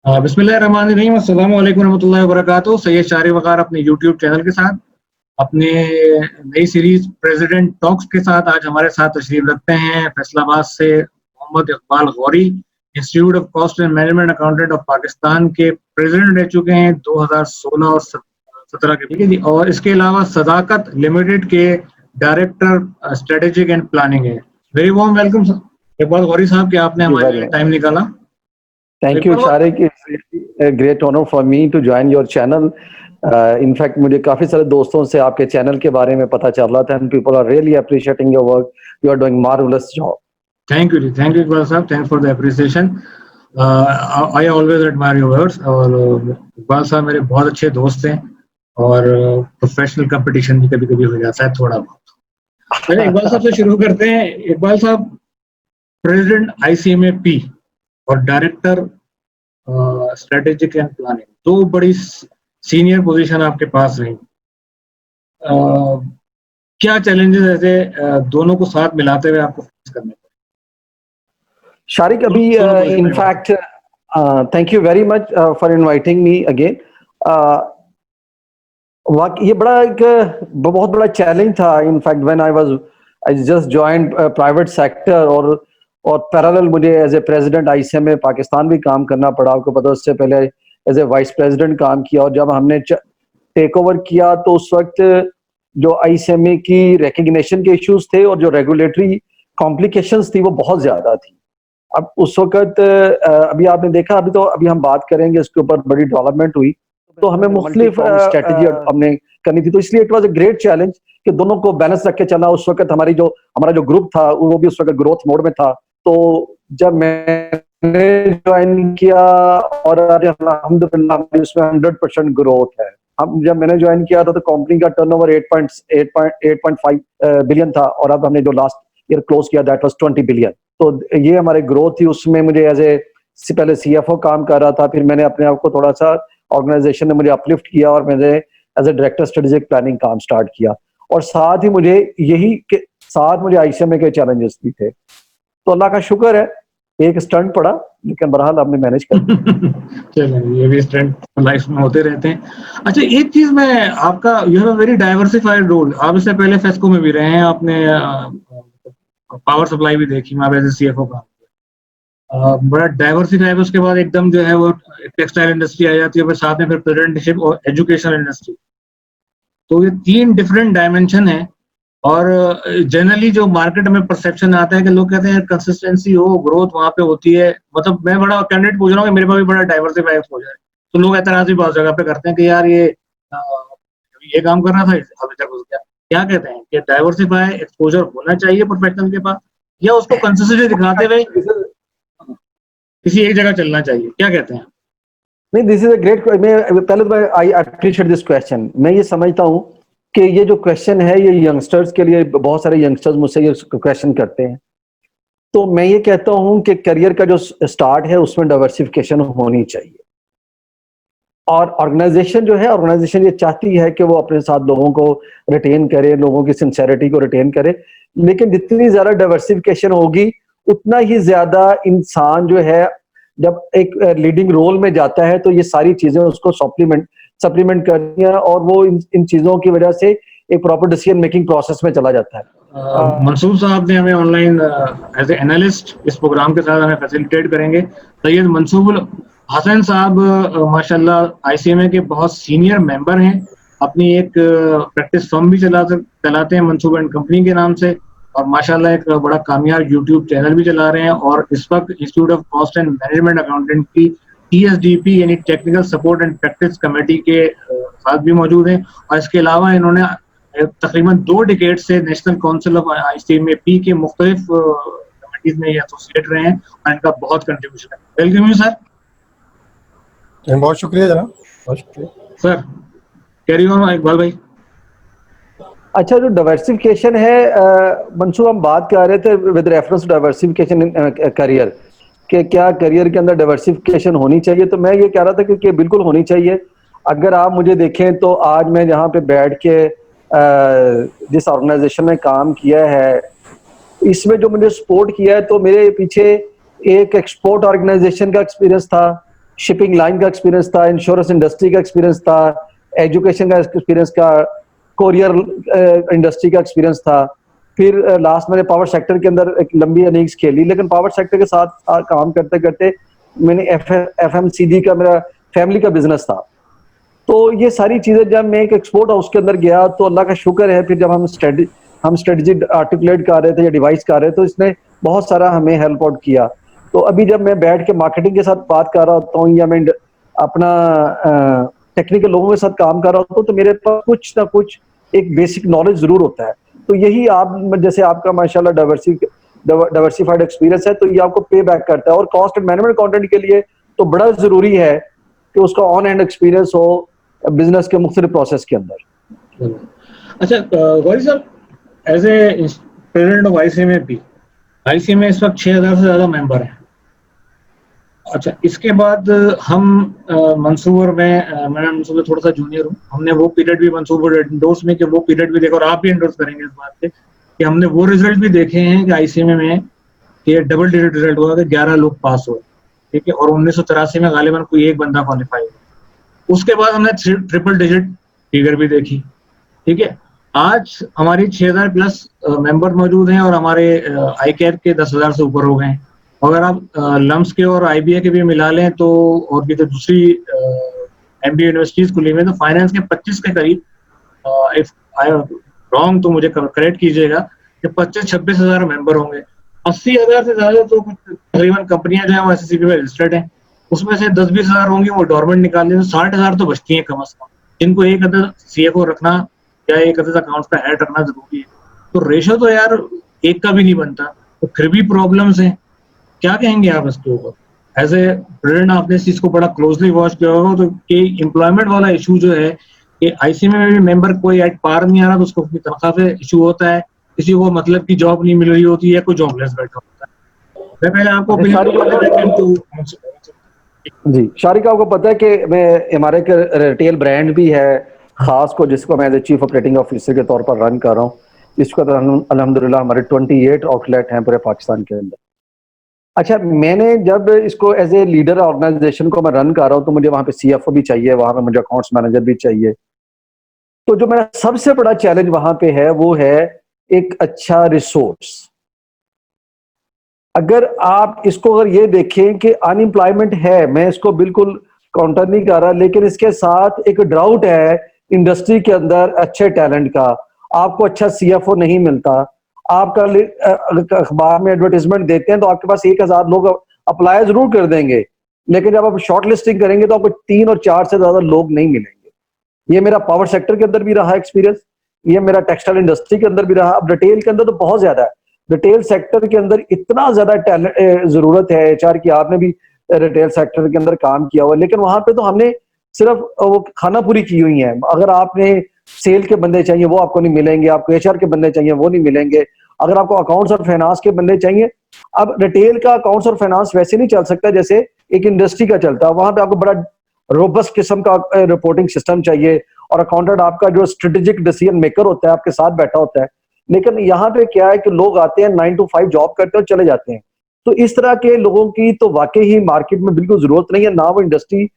बिस्मिल्लाहिर्रहमानिर्रहीम, अस्सलामु अलैकुम रहमतुल्लाहि व बरकातुहू। सैयद शाहरी वक़ार अपने यूट्यूब चैनल के साथ अपने नई सीरीज़ प्रेसिडेंट टॉक्स के साथ आज हमारे साथ तशरीफ़ रखते हैं फैसलाबाद से Mohammad Iqbal Ghauri, institute of cost and management accountant of Pakistan के प्रेसिडेंट रह चुके हैं 2016 और 17 के, ठीक है जी। और इसके अलावा सदाकत लिमिटेड के डायरेक्टर स्ट्रेटेजिक एंड प्लानिंग है। Very warm welcome Iqbal Gauri साहब कि आपने हमारे लिए टाइम निकाला। Thank you, Sharik. It's really a great honor for me to join your channel. In fact, मुझे काफी सारे दोस्तों से आपके चैनल के बारे में पता चल रहा था and people are really appreciating your work. You are doing marvelous job. Thank you Iqbal साहब, thanks for the appreciation. I always admire your words. और इकबाल साहब मेरे बहुत अच्छे दोस्त हैं और प्रोफेशनल कंपटीशन भी कभी-कभी हो जाता है थोड़ा बहुत। पहले इकबाल साहब से शुरू करते हैं। इकबाल साहब, प्रेसिडेंट ICMA-P और डायरेक्टर स्ट्रेटेजिक एंड प्लानिंग, दो बड़ी सीनियर पोजीशन आपके पास रही। क्या चैलेंजेस ऐसे दोनों को साथ मिलाते हुए आपको फेस करने पड़े? शारिक, अभी in fact thank you very much for inviting me again. ये बहुत बड़ा चैलेंज था। In fact when I just joined private sector और पैरेलल मुझे as a president ICMA Pakistan भी काम करना पड़ा। आपको पता है, उससे पहले एज ए वाइस प्रेसिडेंट काम किया और जब हमने टेक ओवर किया तो उस वक्त जो ICMA की रिकग्निशन के इश्यूज थे और जो रेगुलेटरी कॉम्प्लिकेशंस थी वो बहुत ज्यादा थी। अब उस वक्त अभी आपने देखा, अभी हम बात करेंगे इसके ऊपर, बड़ी डेवलपमेंट हुई तो हमें मुख्तलिफ स्ट्रेटेजी हमने करनी थी। तो इसलिए it was a great challenge कि दोनों को बैलेंस रख के चलना। उस वक्त हमारा जो ग्रुप था वो भी उस वक्त ग्रोथ मोड में था। तो जब मैंने ज्वाइन किया और अल्हम्दुलिल्लाह इसमें 100% ग्रोथ है। जब मैंने ज्वाइन किया था तो कंपनी का टर्नओवर 8.5 बिलियन था और अब हमने जो लास्ट ईयर क्लोज किया दैट वाज 20 बिलियन। तो ये हमारे ग्रोथ थी। उसमें मुझे पहले CFO काम कर रहा था, फिर मैंने अपने आप को थोड़ा सा ऑर्गेनाइजेशन ने मुझे अपलिफ्ट किया और मैंने as a director strategic planning काम स्टार्ट किया। और साथ ही मुझे ICMA के चैलेंजेस भी थे। तो अल्लाह का शुक्र है, एक स्टंट पड़ा लेकिन बहरहाल आपने मैनेज कर चलिए, ये भी स्टंट लाइफ में होते रहते हैं। अच्छा, एक चीज में आपका, you have a very diversified role. आप इससे पहले फेस्को में भी रहे हैं, आपने पावर सप्लाई भी देखी, मैं एज ए CFO का बड़ा डाइवर्सिफाइड। उसके बाद एकदम जो है वो टेक्सटाइल इंडस्ट्री आ जाती है, फिर साथ में फिर प्रेसिडेंटशिप और एजुकेशन इंडस्ट्री। तो ये 3 डिफरेंट डायमेंशन है। और जनरली जो मार्केट में परसेप्शन आता है कि लोग कहते हैं कंसिस्टेंसी हो, ग्रोथ वहां पे होती है। मतलब मैं बड़ा कैंडिडेट पूछ रहा हूँ कि मेरे पास भी बड़ा डाइवर्सिफाई एक्सपोजर है, तो लोग एतराज भी बहुत जगह पे करते हैं कि यार ये काम कर रहा था अभी तक उसका क्या कहते हैं कि डाइवर्सिफाई एक्सपोजर होना चाहिए प्रोफेशनल के पास, या उसको कंसिस्टेंसी दिखाते हुए किसी एक जगह चलना चाहिए? क्या कहते हैं? नहीं, this is a great, I appreciate this question. मैं ये समझता हूँ कि ये जो क्वेश्चन है ये यंगस्टर्स के लिए, बहुत सारे यंगस्टर्स मुझसे ये क्वेश्चन करते हैं। तो मैं ये कहता हूं कि करियर का जो स्टार्ट है उसमें डाइवर्सिफिकेशन होनी चाहिए। और ऑर्गेनाइजेशन ये चाहती है कि वो अपने साथ लोगों को रिटेन करे, लोगों की सिंसेरिटी को रिटेन करे। लेकिन जितनी ज्यादा डाइवर्सिफिकेशन होगी उतना ही ज्यादा इंसान जो है जब एक लीडिंग रोल में जाता है तो ये सारी चीजें उसको सप्लीमेंट करनी है और वो इन चीजों की वजह से एक प्रॉपर डिसीजन मेकिंग प्रोसेस में चला जाता है। मंसूर साहब ने हमें ऑनलाइन एज ए एनालिस्ट इस प्रोग्राम के साथ हमें फैसिलिटेट करेंगे। सैयद मंसूर हसन साहब माशाल्लाह ICMA के बहुत सीनियर मेंबर हैं। अपनी एक प्रैक्टिस फर्म भी चलाते हैं मंसूर एंड कंपनी के नाम से, और माशाल्लाह एक बड़ा कामयाब यूट्यूब चैनल भी चला रहे हैं। और इस वक्त institute of cost and management accountant की TSDP यानी technical support and practice committee के साथ भी मौजूद हैं। और इसके अलावा इन्होंने तकरीबन 2 डिकेड से नेशनल काउंसिल ऑफ ICMA-P के मुख्तलिफ कमेटीज में एसोसिएट रहे हैं और इनका बहुत कंट्रीब्यूशन है। Welcome you sir. बहुत शुक्रिया जनाब, बहुत शुक्रिया सर। कैरी ऑन इकबाल भाई। अच्छा, जो डाइवर्सिफिकेशन है मंसूर, हम बात कर रहे थे with reference to diversification in career, कि क्या करियर के अंदर डाइवर्सिफिकेशन होनी चाहिए। तो मैं ये कह रहा था कि बिल्कुल होनी चाहिए। अगर आप मुझे देखें तो आज मैं जहाँ पे बैठ के जिस ऑर्गेनाइजेशन में काम किया है, इसमें जो मुझे सपोर्ट किया है, तो मेरे पीछे एक एक्सपोर्ट ऑर्गेनाइजेशन का एक्सपीरियंस था, शिपिंग लाइन का एक्सपीरियंस था, इंश्योरेंस इंडस्ट्री का एक्सपीरियंस था, एजुकेशन का एक्सपीरियंस का, कोरियर इंडस्ट्री का एक्सपीरियंस था। फिर लास्ट मैंने पावर सेक्टर के अंदर एक लंबी इनिंग्स खेली, लेकिन पावर सेक्टर के साथ काम करते करते मैंने एफएमसीजी का मेरा फैमिली का बिजनेस था। तो ये सारी चीजें जब मैं एक एक्सपोर्ट हाउस के अंदर गया तो अल्लाह का शुक्र है, फिर जब हम स्ट्रेटजी आर्टिकुलेट कर रहे थे या डिवाइस कर रहे थे तो इसने बहुत सारा हमें हेल्प आउट किया। तो अभी जब मैं बैठ के मार्केटिंग के साथ बात कर रहा होता हूँ या मैं अपना टेक्निकल लोगों के साथ काम कर रहा होता हूँ तो मेरे पास कुछ ना कुछ एक बेसिक नॉलेज जरूर होता है। तो यही आप जैसे आपका माशाल्लाह डाइवर्सिफाइड एक्सपीरियंस है, तो ये आपको पे बैक करता है। और कॉस्ट एंड मैनेजमेंट अकाउंटेंट के लिए तो बड़ा जरूरी है कि उसका ऑन हैंड एक्सपीरियंस हो बिजनेस के मुख्तलिफ प्रोसेस के अंदर। अच्छा गौरी साहब, as a president of ICA में इस वक्त 6000 से ज्यादा मेंबर हैं। अच्छा, इसके बाद हम मंसूर में मैं मंसूर थोड़ा सा जूनियर हूँ, हमने वो पीरियड भी मंसूर एंडोर्स में कि वो पीरियड भी देखा, और आप भी एंडोर्स करेंगे इस बात पे कि हमने वो रिजल्ट भी देखे हैं कि आईसीएमए में कि डबल डिजिट रिजल्ट हुआ कि 11 लोग पास हुए, ठीक है, और 1983 में गालिबन कोई एक बंदा क्वालिफाई हुआ। उसके बाद हमने ट्रिपल डिजिट फिगर भी देखी, ठीक है। आज हमारी 6000 प्लस मेंबर मौजूद हैं और हमारे आई कैप के 10,000 से ऊपर हो गए हैं। अगर आप लम्स के और आईबीए के भी मिला लें तो, और भी तो दूसरी एमबीए यूनिवर्सिटीज खुली हुई है, तो फाइनेंस के 25 के करीब, इफ आई रॉन्ग तो मुझे करेक्ट कीजिएगा, कि 25-26 हजार मेंबर होंगे। 80,000 से ज्यादा तो तकरीबन कंपनियां जो है वो एसएससीपी में रजिस्टर्ड हैं, उसमें से 10-20 हजार होंगी वो डॉर्मेंट निकाल लें, तो 60,000 तो बचती हैं कम अज कम, जिनको एक अदद सीएफओ रखना या एक अदद अकाउंट्स का हेड रखना जरूरी है। तो रेशो तो यार एक का भी नहीं बनता, तो फिर भी प्रॉब्लम्स हैं। क्या कहेंगे आप इसके ऊपर? एज ए प्रेसिडेंट आपने इस चीज को बड़ा क्लोजली वॉच किया होगा, तो कि एम्प्लॉयमेंट वाला इशू जो है कि आईसीएमए में भी मेंबर कोई एट पार नहीं आ रहा तो उसको अपनी तनख्वाह से इशू होता है, किसी को मतलब की जॉब नहीं मिल रही होती है, कोई जॉबलेस बैठा होता है। मैं पहले आपको जी शारिक, आपको पता है कि मैं हमारे एक रिटेल ब्रांड भी है खास को, जिसको मैं चीफ ऑपरेटिंग ऑफिसर के तौर पर रन कर रहा हूँ। इसका तो अल्हम्दुलिल्लाह हमारे 28 आउटलेट हैं पूरे पाकिस्तान के अंदर। अच्छा, मैंने जब इसको एज ए लीडर ऑर्गेनाइजेशन को मैं रन कर रहा हूँ तो मुझे वहां पे सीएफओ भी चाहिए, वहां पे मुझे अकाउंट्स मैनेजर भी चाहिए। तो जो मेरा सबसे बड़ा चैलेंज वहां पे है वो है एक अच्छा रिसोर्स। अगर आप इसको अगर ये देखें कि अनएम्प्लॉयमेंट है, मैं इसको बिल्कुल काउंटर नहीं कर रहा, लेकिन इसके साथ एक ड्राउट है इंडस्ट्री के अंदर अच्छे टैलेंट का। आपको अच्छा सीएफओ नहीं मिलता, आपका अखबार में एडवर्टाइजमेंट देते हैं तो आपके पास 1000 लोग अप्लाई जरूर कर देंगे, लेकिन जब आप शॉर्ट लिस्टिंग करेंगे तो आपको 3 और 4 से ज्यादा लोग नहीं मिलेंगे। ये मेरा पावर सेक्टर के अंदर भी रहा एक्सपीरियंस, ये मेरा टेक्सटाइल इंडस्ट्री के अंदर भी रहा। अब रिटेल के अंदर तो बहुत ज्यादा है, रिटेल सेक्टर के अंदर इतना ज्यादा टैलेंट जरूरत है एचआर की। आपने भी रिटेल सेक्टर के अंदर काम किया हुआ, लेकिन वहां पे तो हमने सिर्फ वो खाना पूरी की हुई है। अगर आपने सेल के बंदे चाहिए वो आपको नहीं मिलेंगे, आपको एचआर के बंदे चाहिए वो नहीं मिलेंगे, अगर आपको अकाउंट्स और फाइनेंस के बंदे चाहिए। अब रिटेल का अकाउंट्स और फाइनेंस वैसे नहीं चल सकता जैसे एक इंडस्ट्री का चलता है। वहां पे आपको बड़ा रोबस्ट किस्म का रिपोर्टिंग सिस्टम चाहिए, और अकाउंटेंट आपका जो स्ट्रेटेजिक डिसीजन मेकर होता है आपके साथ बैठा होता है। लेकिन यहाँ पे क्या है कि लोग आते हैं 9 to 5 जॉब करते हैं और चले जाते हैं। तो इस तरह के लोगों की तो वाकई ही मार्केट में बिल्कुल जरूरत नहीं है। ना वो इंडस्ट्री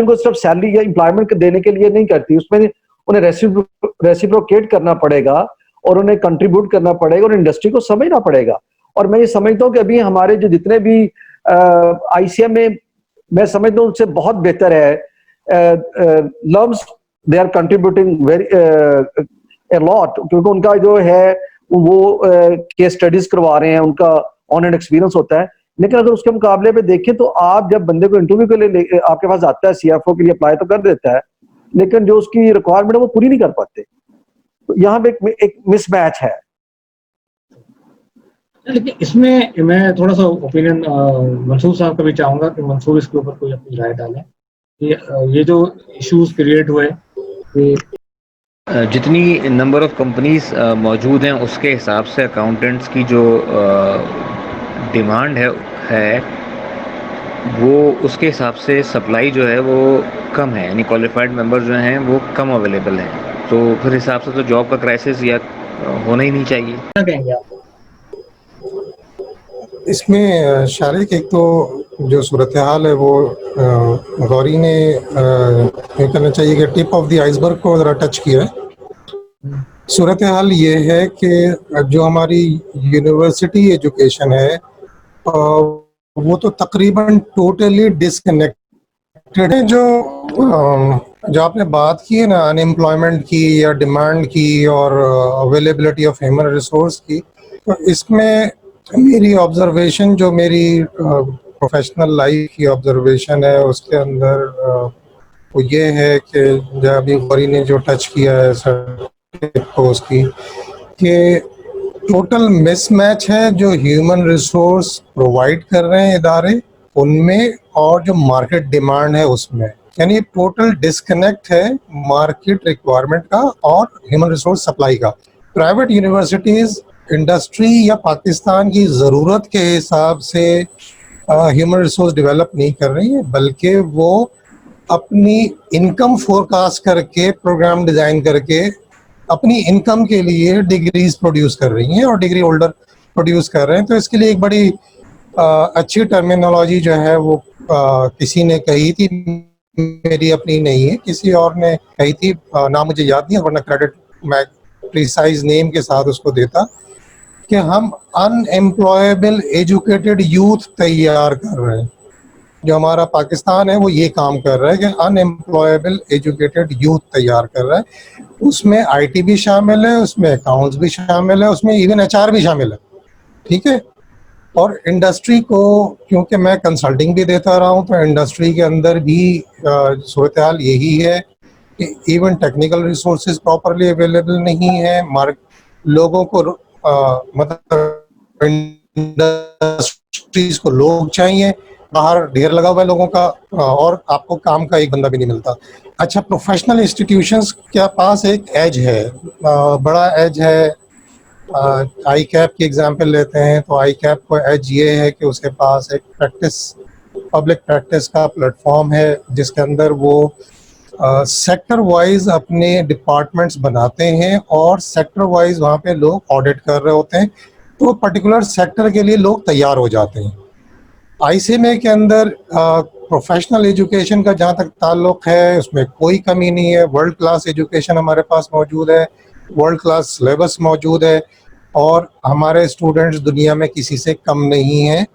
को सिर्फ सैलरी या एम्प्लॉयमेंट देने के लिए नहीं करती, उसमें उन्हें रेसिप्रोकेट करना पड़ेगा और उन्हें कंट्रीब्यूट करना पड़ेगा और इंडस्ट्री को समझना पड़ेगा। और मैं ये समझता हूँ कि अभी हमारे जो जितने भी आईसीएम में मैं समझता हूँ उससे बहुत बेहतर है। Loves they are contributing very a lot, क्योंकि उनका जो है वो केस स्टडीज करवा रहे हैं, उनका ऑन एंड एक्सपीरियंस होता है। लेकिन अगर उसके मुकाबले पे देखें तो आप जब बंदे को इंटरव्यू के लिए आपके पास आता है, सीएफओ के लिए अप्लाई तो कर देता है, लेकिन जो उसकी रिक्वायरमेंट है वो पूरी नहीं कर पाते। तो यहाँ पे एक मिसमैच है। लेकिन इसमें मैं थोड़ा सा ओपिनियन मंसूर साहब का भी चाहूंगा कि मंसूर इसके ऊपर कोई अपनी राय डालें। ये जो इश्यूज क्रिएट हुए, जितनी नंबर ऑफ कंपनीज मौजूद हैं उसके हिसाब से अकाउंटेंट्स की जो डिमांड है वो उसके हिसाब से सप्लाई जो है वो कम है, यानी क्वालिफाइड मेंबर जो हैं वो कम अवेलेबल हैं। तो फिर हिसाब से तो जॉब का क्राइसिस या होना ही नहीं चाहिए। क्या कहेंगे आप इसमें शारिक, एक तो जो सूरत हाल है वो गौरी ने ये कहना चाहिए कि टिप ऑफ द आइसबर्ग को ज़रा टच किया है। सूरत हाल ये है कि जो हमारी यूनिवर्सिटी एजुकेशन है वो तो तकरीबन टोटली डिसकनेक्टेड है। जो आपने बात की है ना अनएम्प्लॉयमेंट की या डिमांड की और अवेलेबिलिटी ऑफ ह्यूमन रिसोर्स की, तो इसमें मेरी ऑब्जर्वेशन, जो मेरी प्रोफेशनल लाइफ की ऑब्जर्वेशन है, उसके अंदर वो ये है कि जब अभी गौरी ने जो टच किया है पोस्ट की, कि टोटल मिसमैच है जो ह्यूमन रिसोर्स प्रोवाइड कर रहे हैं इदारे उनमें और जो मार्केट डिमांड है उसमें, यानी टोटल डिस्कनेक्ट है मार्केट रिक्वायरमेंट का और ह्यूमन रिसोर्स सप्लाई का। प्राइवेट यूनिवर्सिटीज इंडस्ट्री या पाकिस्तान की ज़रूरत के हिसाब से ह्यूमन रिसोर्स डेवलप नहीं कर रही है, बल्कि वो अपनी इनकम फोरकास्ट करके, प्रोग्राम डिज़ाइन करके अपनी इनकम के लिए डिग्रीज प्रोड्यूस कर रही हैं और डिग्री होल्डर प्रोड्यूस कर रहे हैं। तो इसके लिए एक बड़ी अच्छी टर्मिनोलॉजी जो है वो किसी ने कही थी, मेरी अपनी नहीं है, किसी और ने कही थी, नाम मुझे याद नहीं है वरना क्रेडिट मैं प्रिसाइज नेम के साथ उसको देता, कि हम अनएम्प्लॉयबल एजुकेटेड यूथ तैयार कर रहे हैं। जो हमारा पाकिस्तान है वो ये काम कर रहा है कि अनएम्प्लॉयबल एजुकेटेड यूथ तैयार कर रहा है। उसमें आईटी भी शामिल है, उसमें अकाउंट्स भी शामिल है, उसमें इवन एचआर भी शामिल है, ठीक है। और इंडस्ट्री को, क्योंकि मैं कंसल्टिंग भी देता रहा हूँ, तो इंडस्ट्री के अंदर भी सूरत हाल यही है कि even technical resources properly available नहीं है। लोगों को मतलब इंडस्ट्रीज को लोग चाहिए, बाहर ढेर लगा हुआ है लोगों का और आपको काम का एक बंदा भी नहीं मिलता। अच्छा, प्रोफेशनल इंस्टीट्यूशंस के पास एक एज है, बड़ा एज है। आई कैप की एग्जांपल लेते हैं तो आई कैप को एज ये है कि उसके पास एक पब्लिक प्रैक्टिस का प्लेटफॉर्म है, जिसके अंदर वो सेक्टर वाइज अपने डिपार्टमेंट्स बनाते हैं और सेक्टर वाइज वहाँ पे लोग ऑडिट कर रहे होते हैं, तो पर्टिकुलर सेक्टर के लिए लोग तैयार हो जाते हैं। आईसीएमए के अंदर प्रोफेशनल एजुकेशन का जहाँ तक ताल्लुक है उसमें कोई कमी नहीं है। वर्ल्ड क्लास एजुकेशन हमारे पास मौजूद है, वर्ल्ड क्लास सिलेबस मौजूद है और हमारे स्टूडेंट्स दुनिया में किसी से कम नहीं हैं,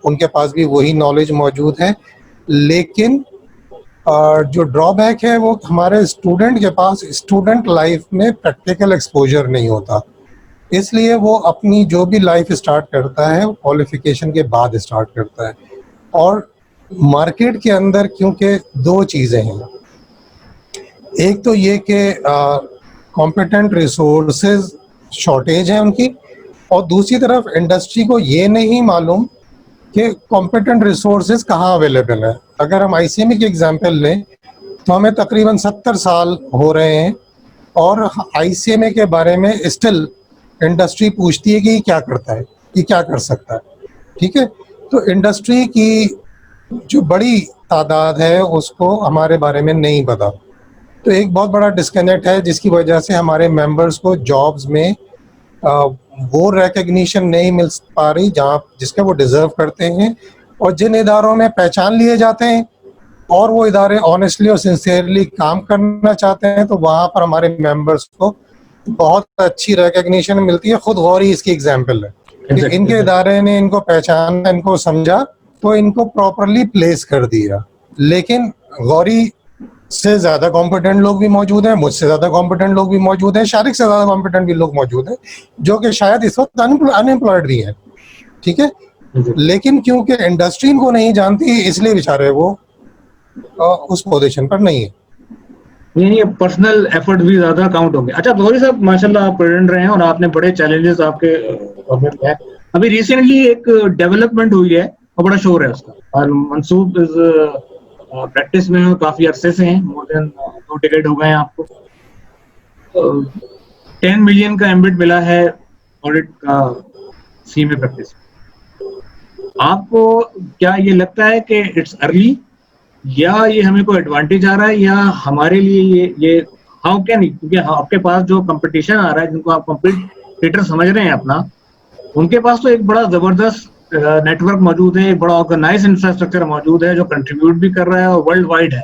उनके पास भी वही नॉलेज मौजूद है। लेकिन जो ड्रॉबैक है वो हमारे स्टूडेंट के पास स्टूडेंट लाइफ में प्रैक्टिकल एक्सपोजर नहीं होता, इसलिए वो अपनी जो भी लाइफ स्टार्ट करता है वो क्वालिफिकेशन के बाद स्टार्ट करता है। और मार्केट के अंदर क्योंकि दो चीज़ें हैं, एक तो ये कि कॉम्पिटेंट रिसोर्सेज शॉर्टेज है उनकी, और दूसरी तरफ इंडस्ट्री को ये नहीं मालूम कि कॉम्पिटेंट रिसोर्सेज कहाँ अवेलेबल है। अगर हम आईसीएमए की एग्जांपल लें तो हमें तकरीबन 70 साल हो रहे हैं और आईसीएमए के बारे में स्टिल इंडस्ट्री पूछती है कि ये क्या करता है, ये क्या कर सकता है, ठीक है। तो इंडस्ट्री की जो बड़ी तादाद है उसको हमारे बारे में नहीं पता, तो एक बहुत बड़ा डिस्कनेक्ट है जिसकी वजह से हमारे मेंबर्स को जॉब्स में वो रिकग्निशन नहीं मिल पा रही जहाँ जिसका वो डिज़र्व करते हैं। और जिन इदारों में पहचान लिए जाते हैं और वो इदारे ऑनेस्टली और सिंसियरली काम करना चाहते हैं तो वहाँ पर हमारे मेंबर्स को बहुत अच्छी रिकग्निशन मिलती है। खुद गौरी इसकी एग्जाम्पल है, इनके इदारे ने इनको पहचाना, इनको समझा तो इनको प्रॉपरली प्लेस कर दिया। लेकिन गौरी से ज़्यादा कॉम्पिटेंट लोग भी मौजूद हैं, मुझसे ज़्यादा कॉम्पिटेंट लोग भी मौजूद हैं, शारिक से ज़्यादा कॉम्पिटेंट भी लोग मौजूद हैं जो कि शायद इस वक्त अनएम्प्लॉयड भी हैं, ठीक है। लेकिन क्योंकि इंडस्ट्री इनको नहीं जानती इसलिए बेचारे वो उस पोजीशन पर नहीं है। ये पर्सनल एफर्ट भी ज्यादा काउंट होंगे। अच्छा गौरी साहब, माशाल्लाह आप प्रेजेंट रहे हैं और आपने बड़े चैलेंजेस आपके है। अभी रिसेंटली एक डेवलपमेंट हुई है और बड़ा शोर है उसका, और मंसूब इज प्रैक्टिस में काफी अरसे से हैं, मोर देन 2 डिकेड हो गए हैं आपको। 10 मिलियन का एम्बिट मिला है ऑडिट का सीएमए प्रैक्टिस। आपको क्या ये लगता है कि इट्स अर्ली, या ये हमें कोई एडवांटेज आ रहा है, या हमारे लिए ये हाउ कैन, क्योंकि आपके पास जो कंपटीशन आ रहा है जिनको आप कॉम्पिटिटर समझ रहे हैं अपना, उनके पास तो एक बड़ा जबरदस्त नेटवर्क मौजूद है, एक बड़ा ऑर्गेनाइज इंफ्रास्ट्रक्चर मौजूद है जो कंट्रीब्यूट भी कर रहा है और वर्ल्ड वाइड है।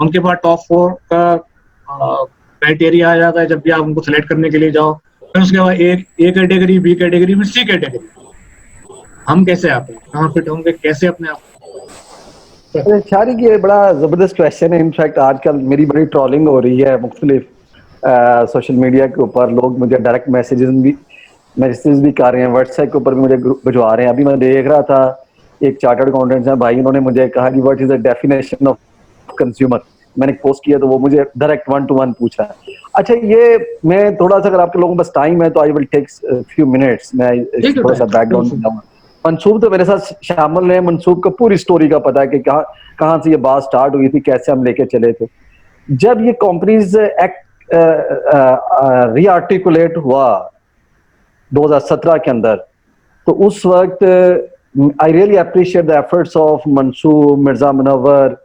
उनके पास टॉप 4 का क्राइटेरिया आ जाता है जब भी आप उनको सिलेक्ट करने के लिए जाओ। फिर उसके बाद ए कैटेगरी, बी कैटेगरी, फिर सी कैटेगरी। हम कैसे आते हैं, कहाँ फिट होंगे, कैसे अपने आप? शारिक, ये बड़ा जबरदस्त क्वेश्चन है। इनफैक्ट आजकल मेरी बड़ी ट्रोलिंग हो रही है मुख्तलिफ सोशल मीडिया के ऊपर। लोग मुझे डायरेक्ट मैसेजेस भी कर रहे हैं, व्हाट्सएप के ऊपर भी मुझे भिजवा रहे हैं। अभी मैं देख रहा था एक चार्टर्ड अकाउंटेंट है भाई, उन्होंने मुझे कहा कि what is the definition of consumer. मैंने पोस्ट किया तो वो मुझे डायरेक्ट 1 to 1 पूछा है। अच्छा, ये मैं थोड़ा सा, अगर आपके लोगों के पास टाइम है तो I will take few minutes, मैं थोड़ा सा बैकग्राउंड में जाऊंगा। मंसूब तो मेरे साथ शामिल है, मंसूब को पूरी स्टोरी का पता है कि कहाँ से ये बात स्टार्ट हुई थी, कैसे हम लेके चले थे। जब ये कंपनीज एक्ट रीआर्टिकुलेट हुआ 2017 के अंदर, तो उस वक्त I really appreciate the efforts of Mansoob, Mirza Munawwar,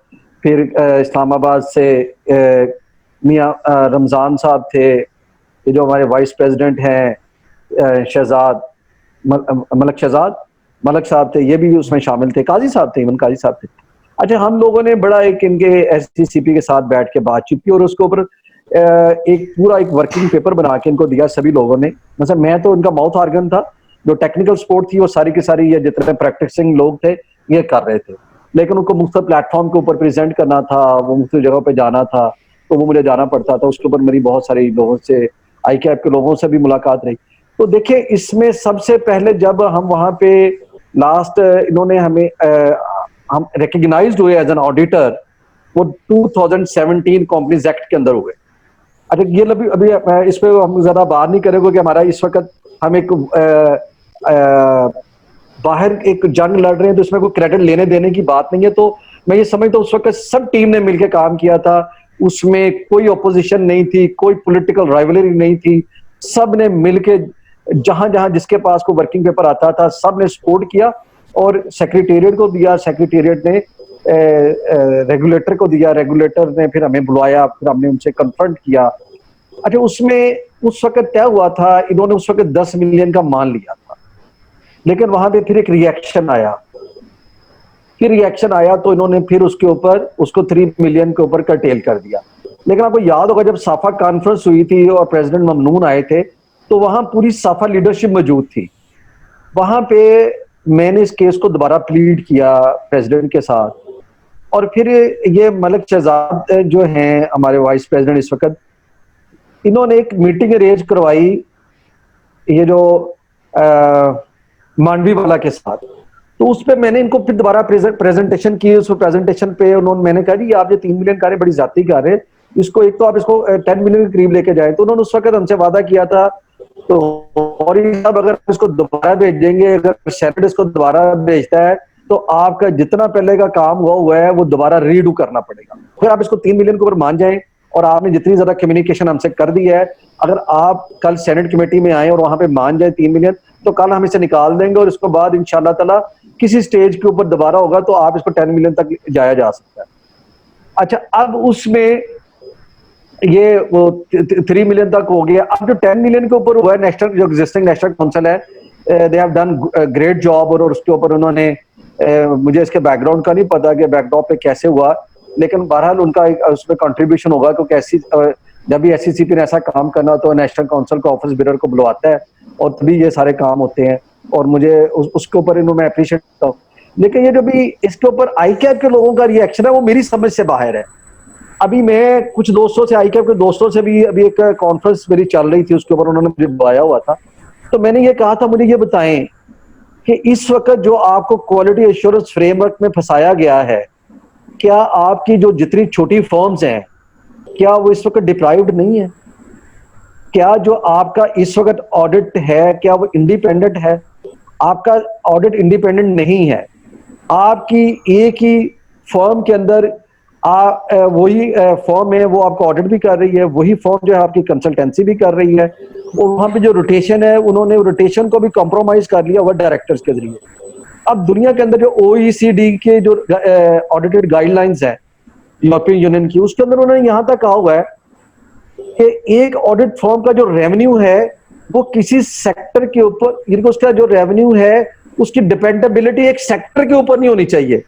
फिर इस्लामाबाद से मियां रमजान साहब थे, ये जो हमारे वाइस प्रेसिडेंट हैं शहजाद मलक साहब थे, ये भी उसमें शामिल थे, काजी साहब थे, इवन काजी साहब थे। अच्छा, हम लोगों ने बड़ा एक इनके SCCP के साथ बैठ के बातचीत की और उसके ऊपर एक पूरा एक वर्किंग पेपर बना के इनको दिया सभी लोगों ने। मतलब मैं तो इनका माउथ ऑर्गन था, जो टेक्निकल सपोर्ट थी वो सारी की सारी ये जितने प्रैक्टिसिंग लोग थे ये कर रहे थे, लेकिन उनको मुख्तलिफ प्लेटफॉर्म के ऊपर प्रेजेंट करना था, वो मुख्तलिफ जगहों पे जाना था, तो वो मुझे जाना पड़ता था। उसके ऊपर मेरी बहुत सारी लोगों से, ICAP के लोगों से भी मुलाकात रही। तो देखिए, इसमें सबसे पहले जब हम वहाँ पे लास्ट इन्होंने हमें हम रिकग्नाइज्ड हुए एज एन ऑडिटर, वो 2017 कंपनीज एक्ट के अंदर हुए। अच्छा, ये अभी इस पे हम ज्यादा बात नहीं करेंगे कि हमारा इस वक्त हम एक बाहर एक जंग लड़ रहे हैं, तो इसमें कोई क्रेडिट लेने देने की बात नहीं है। तो मैं ये समझता हूँ उस वक्त सब टीम ने मिलकर काम किया था, उसमें कोई ऑपोजिशन नहीं थी, कोई पॉलिटिकल राइवलरी नहीं थी, सब ने मिलके जहां जहां जिसके पास को वर्किंग पेपर आता था सब ने सपोर्ट किया और सेक्रेटेरिएट को दिया, सेक्रेटेरिएट ने रेगुलेटर को दिया, रेगुलेटर ने फिर हमें बुलाया, फिर हमने उनसे कन्फ्रंट किया। अच्छा, उसमें उस वक्त तय हुआ था, इन्होंने उस वक्त 10 मिलियन का मान लिया था, लेकिन वहां पे फिर एक रिएक्शन आया, तो इन्होंने फिर उसके ऊपर उसको 3 मिलियन के ऊपर कर्टेल कर दिया। लेकिन आपको याद होगा जब साफा कॉन्फ्रेंस हुई थी और प्रेसिडेंट ममनून आए थे, तो वहां पूरी साफा लीडरशिप मौजूद थी। वहां पे मैंने इस केस को दोबारा प्लीड किया प्रेसिडेंट के साथ, और फिर ये मलक शहजाद जो हैं हमारे वाइस प्रेसिडेंट इस वक्त, इन्होंने एक मीटिंग अरेंज करवाई ये जो मांडवी वाला के साथ। तो उस पर मैंने इनको फिर दोबारा प्रेजेंटेशन की। उस प्रेजेंटेशन पे मैंने कहा जी आप ये 3 मिलियन कार्य बड़ी जाती कर रहे हैं, इसको एक तो आप इसको 10 मिलियन के करीब लेके जाए। तो उन्होंने उस वक्त हमसे वादा किया था, तो और सब अगर इसको दोबारा भेजेंगे, अगर सेनेट इसको दोबारा भेजता है तो आपका जितना पहले का काम हुआ है वो दोबारा रीडू करना पड़ेगा। फिर आप इसको 3 मिलियन के ऊपर मान जाएं, और आपने जितनी ज्यादा कम्युनिकेशन हमसे कर दी है, अगर आप कल सेनेट कमेटी में आए और वहां पे मान जाए 3 मिलियन, तो कल हम इसे निकाल देंगे और इसके बाद इंशाल्लाह ताला किसी स्टेज के ऊपर दोबारा होगा तो आप इसको 10 मिलियन तक जाया जा सकता है। अच्छा, अब उसमें ये वो 3 मिलियन तक हो गया। अब जो 10 मिलियन के ऊपर हुआ है, नेशनल जो एग्जिस्टिंग नेशनल काउंसिल है, they have done great job, और उसके ऊपर उन्होंने मुझे इसके बैकग्राउंड का नहीं पता कि बैकड्रॉप पे कैसे हुआ, लेकिन बहरहाल उनका उसमें कंट्रीब्यूशन होगा, क्योंकि ऐसी जब भी SCCP ने ऐसा काम करना तो नेशनल काउंसिल का ऑफिस बिरर को बुलवाता है और तभी ये सारे काम होते हैं, और मुझे उसके ऊपर इन्होंने मैं अप्रिशिएट करता हूँ। लेकिन ये जो भी इसके ऊपर ICAP के लोगों का रिएक्शन है वो मेरी समझ से बाहर है। अभी मैं कुछ दोस्तों से, ICAP के दोस्तों से भी अभी एक कॉन्फ्रेंस मेरी चल रही थी, उसके ऊपर उन्होंने मुझे बुलाया हुआ था, तो मैंने ये कहा था मुझे ये बताएं कि इस वक्त जो आपको क्वालिटी एश्योरेंस फ्रेमवर्क में फंसाया गया है, क्या आपकी जो जितनी छोटी फर्म्स हैं क्या वो इस वक्त डिप्राइव्ड नहीं है? क्या जो आपका इस वक्त ऑडिट है क्या वो इंडिपेंडेंट है? आपका ऑडिट इंडिपेंडेंट नहीं है। आपकी एक ही फर्म के अंदर वही फर्म है, वो आपको ऑडिट भी कर रही है, वही फर्म जो है आपकी कंसल्टेंसी भी कर रही है, और वहां पे जो रोटेशन है उन्होंने रोटेशन को भी कॉम्प्रोमाइज कर लिया हुआ डायरेक्टर्स के जरिए। अब दुनिया के अंदर जो OECD के जो ऑडिटेड गाइडलाइंस है यूरोपियन यूनियन की, उसके अंदर उन्होंने यहाँ तक कहा हुआ है कि एक ऑडिट फर्म का जो रेवेन्यू है वो किसी सेक्टर के ऊपर, उसका जो रेवेन्यू है उसकी डिपेंडेबिलिटी एक सेक्टर के ऊपर नहीं होनी चाहिए।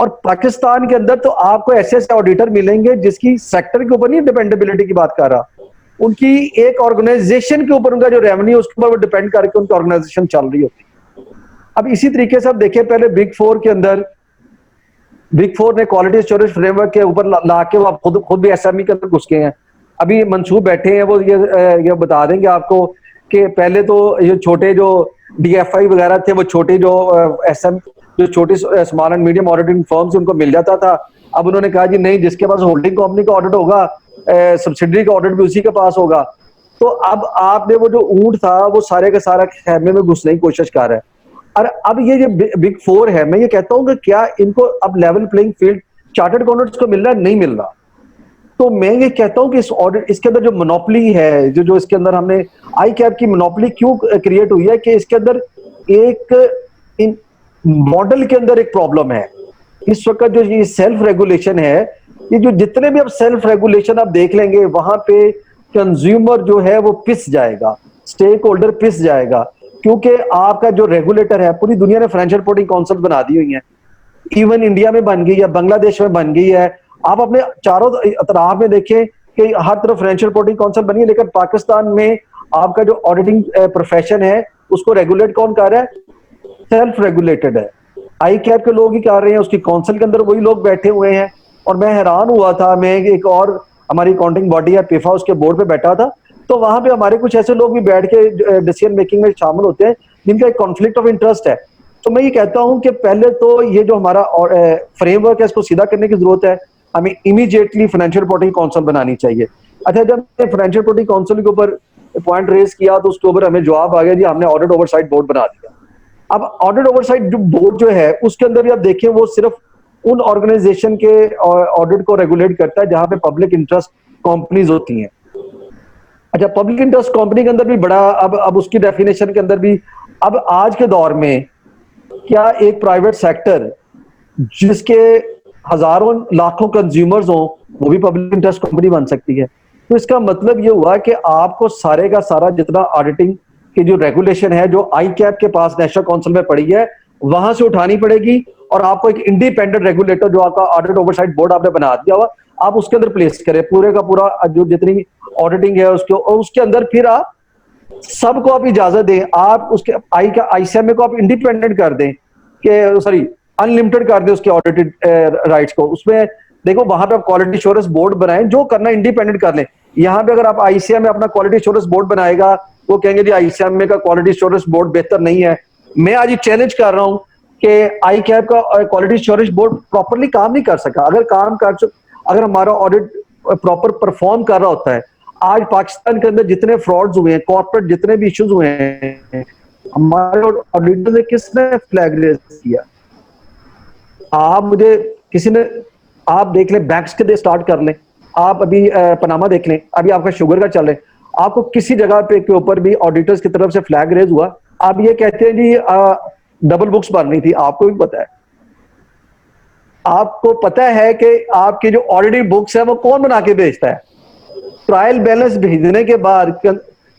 और पाकिस्तान के अंदर तो आपको ऐसे ऐसे ऑडिटर मिलेंगे जिसकी सेक्टर के ऊपर नहीं डिपेंडेबिलिटी की बात कर रहा, उनकी एक ऑर्गेनाइजेशन के ऊपर उनका जो रेवेन्यू उसके ऊपर डिपेंड करके उनकी ऑर्गेनाइजेशन चल रही होती है। अब इसी तरीके से आप देखिए, पहले बिग फोर के अंदर बिग फोर ने क्वालिटी एश्योरेंस फ्रेमवर्क के ऊपर ला के वो खुद भी एसएमई के अंदर घुस गए हैं। अभी मंसूब बैठे हैं, वो ये बता देंगे आपको कि पहले तो ये छोटे जो डीएफआई वगैरह थे, वो छोटे जो एसएम जो छोटी small and medium auditing firms उनको मिल जाता था। अब उन्होंने कहा जी नहीं, जिसके पास होल्डिंग कंपनी का ऑडिट होगा, सब्सिडरी का ऑडिट भी उसी के पास होगा। तो अब आपने वो जो ऊंट था वो सारे का सारा खेमे में घुसने की कोशिश कर रहा है। और अब ये जो बिग फोर है, मैं ये कहता हूं कि क्या इनको अब level playing field chartered accountants को मिल रहा है? नहीं मिल रहा। तो मैं ये कहता हूं कि इस ऑडिट, इसके अंदर जो मोनोपोली है, जो इसके अंदर हमने आई कैप की मोनोपोली क्यों क्रिएट हुई है कि इसके अंदर एक इन मॉडल के अंदर एक प्रॉब्लम है। इस वक्त जो ये सेल्फ रेगुलेशन है, ये जो जितने भी अब सेल्फ रेगुलेशन आप देख लेंगे, वहां पे कंज्यूमर जो है वो पिस जाएगा, स्टेक होल्डर पिस जाएगा, क्योंकि आपका जो रेगुलेटर है, पूरी दुनिया ने फाइनेंशियल रिपोर्टिंग काउंसिल बना दी हुई है, इवन इंडिया में बन गई है, बांग्लादेश में बन गई है। आप अपने चारों तरफ में देखें कि हर तरफ फाइनेंशियल रिपोर्टिंग काउंसिल बनी है, लेकिन पाकिस्तान में आपका जो ऑडिटिंग प्रोफेशन है उसको रेगुलेट कौन कर रहा है? सेल्फ रेगुलेटेड है, आई कैप के लोग ही कर रहे हैं, उसकी काउंसिल के अंदर वही लोग बैठे हुए हैं। और मैं हैरान हुआ था, मैं एक और हमारी अकाउंटिंग बॉडी है पिफा, उसके बोर्ड पे बैठा था, तो वहां पे हमारे कुछ ऐसे लोग भी बैठ के डिसीजन मेकिंग में शामिल होते हैं जिनका एक कॉन्फ्लिक्ट ऑफ इंटरेस्ट है। तो मैं ये कहता हूं कि पहले तो ये जो हमारा फ्रेमवर्क है इसको सीधा करने की जरूरत है। हमें इमीडिएटली फाइनेंशियल रिपोर्टिंग काउंसिल बनानी चाहिए। अच्छा, जब फाइनेंशियल रिपोर्टिंग काउंसिल के ऊपर पॉइंट रेज किया तो उसके ऊपर हमें जवाब आ गया जी हमने ऑडिट ओवरसाइट बोर्ड बना दिया। अब ऑडिट ओवरसाइट जो बोर्ड जो है उसके अंदर भी आप देखें, वो सिर्फ उन ऑर्गेनाइजेशन के ऑडिट को रेगुलेट करता है जहां पे पब्लिक इंटरेस्ट कंपनीज होती हैं। अच्छा, पब्लिक इंटरेस्ट कंपनी के अंदर भी बड़ा अब उसकी डेफिनेशन के अंदर भी, अब आज के दौर में क्या एक प्राइवेट सेक्टर जिसके हजारों लाखों कंज्यूमर्स हो वो भी पब्लिक इंटरेस्ट कंपनी बन सकती है? तो इसका मतलब ये हुआ कि आपको सारे का सारा जितना ऑडिटिंग की जो रेगुलेशन है, जो आई कैप के पास नेशनल काउंसिल में पड़ी है, वहां से उठानी पड़ेगी और आपको एक इंडिपेंडेंट रेगुलेटर जो आपका ऑडिट ओवरसाइट बोर्ड आपने बना दिया हुआ, आप उसके अंदर प्लेस करें पूरे का पूरा जो जितनी ऑडिटिंग है उसके, और उसके अंदर फिर आप सबको आप इजाजत दें, आप उसके आईसीएमए को आप इंडिपेंडेंट कर दें कि सॉरी अनलिमिटेड कर दें उसके ऑडिटेड राइट्स को। उसमें देखो वहां पे आप क्वालिटी एश्योरेंस बोर्ड बनाएं, जो करना इंडिपेंडेंट कर लें। यहाँ पे अगर आप आईसीएमए अपना क्वालिटी एश्योरेंस बोर्ड बनाएगा, वो कहेंगे जी आईसीएमए का क्वालिटी एश्योरेंस बोर्ड बेहतर नहीं है। मैं आज ये चैलेंज कर रहा हूं कि आई कैप का क्वालिटी एश्योरेंस बोर्ड प्रॉपरली काम नहीं कर सका। अगर हमारा ऑडिट प्रॉपर परफॉर्म कर रहा होता है, आज पाकिस्तान के अंदर जितने फ्रॉड्स हुए हैं, कॉर्पोरेट जितने भी इश्यूज हुए हैं, हमारे ऑडिटर ने किसने फ्लैग रेज किया? आप मुझे किसी ने, आप देख लें, बैंक्स के स्टार्ट कर लें, आप अभी पनामा देख लें, अभी आपका शुगर का चल रहा है, आपको किसी जगह पे के ऊपर भी ऑडिटर्स की तरफ से फ्लैग रेज हुआ? आप ये कहते हैं जी डबल बुक्स बननी थी, आपको भी पता है, आपको पता है कि आपकी जो ऑडिटिंग बुक्स है वो कौन बना के भेजता है? ट्रायल बैलेंस भेजने के बाद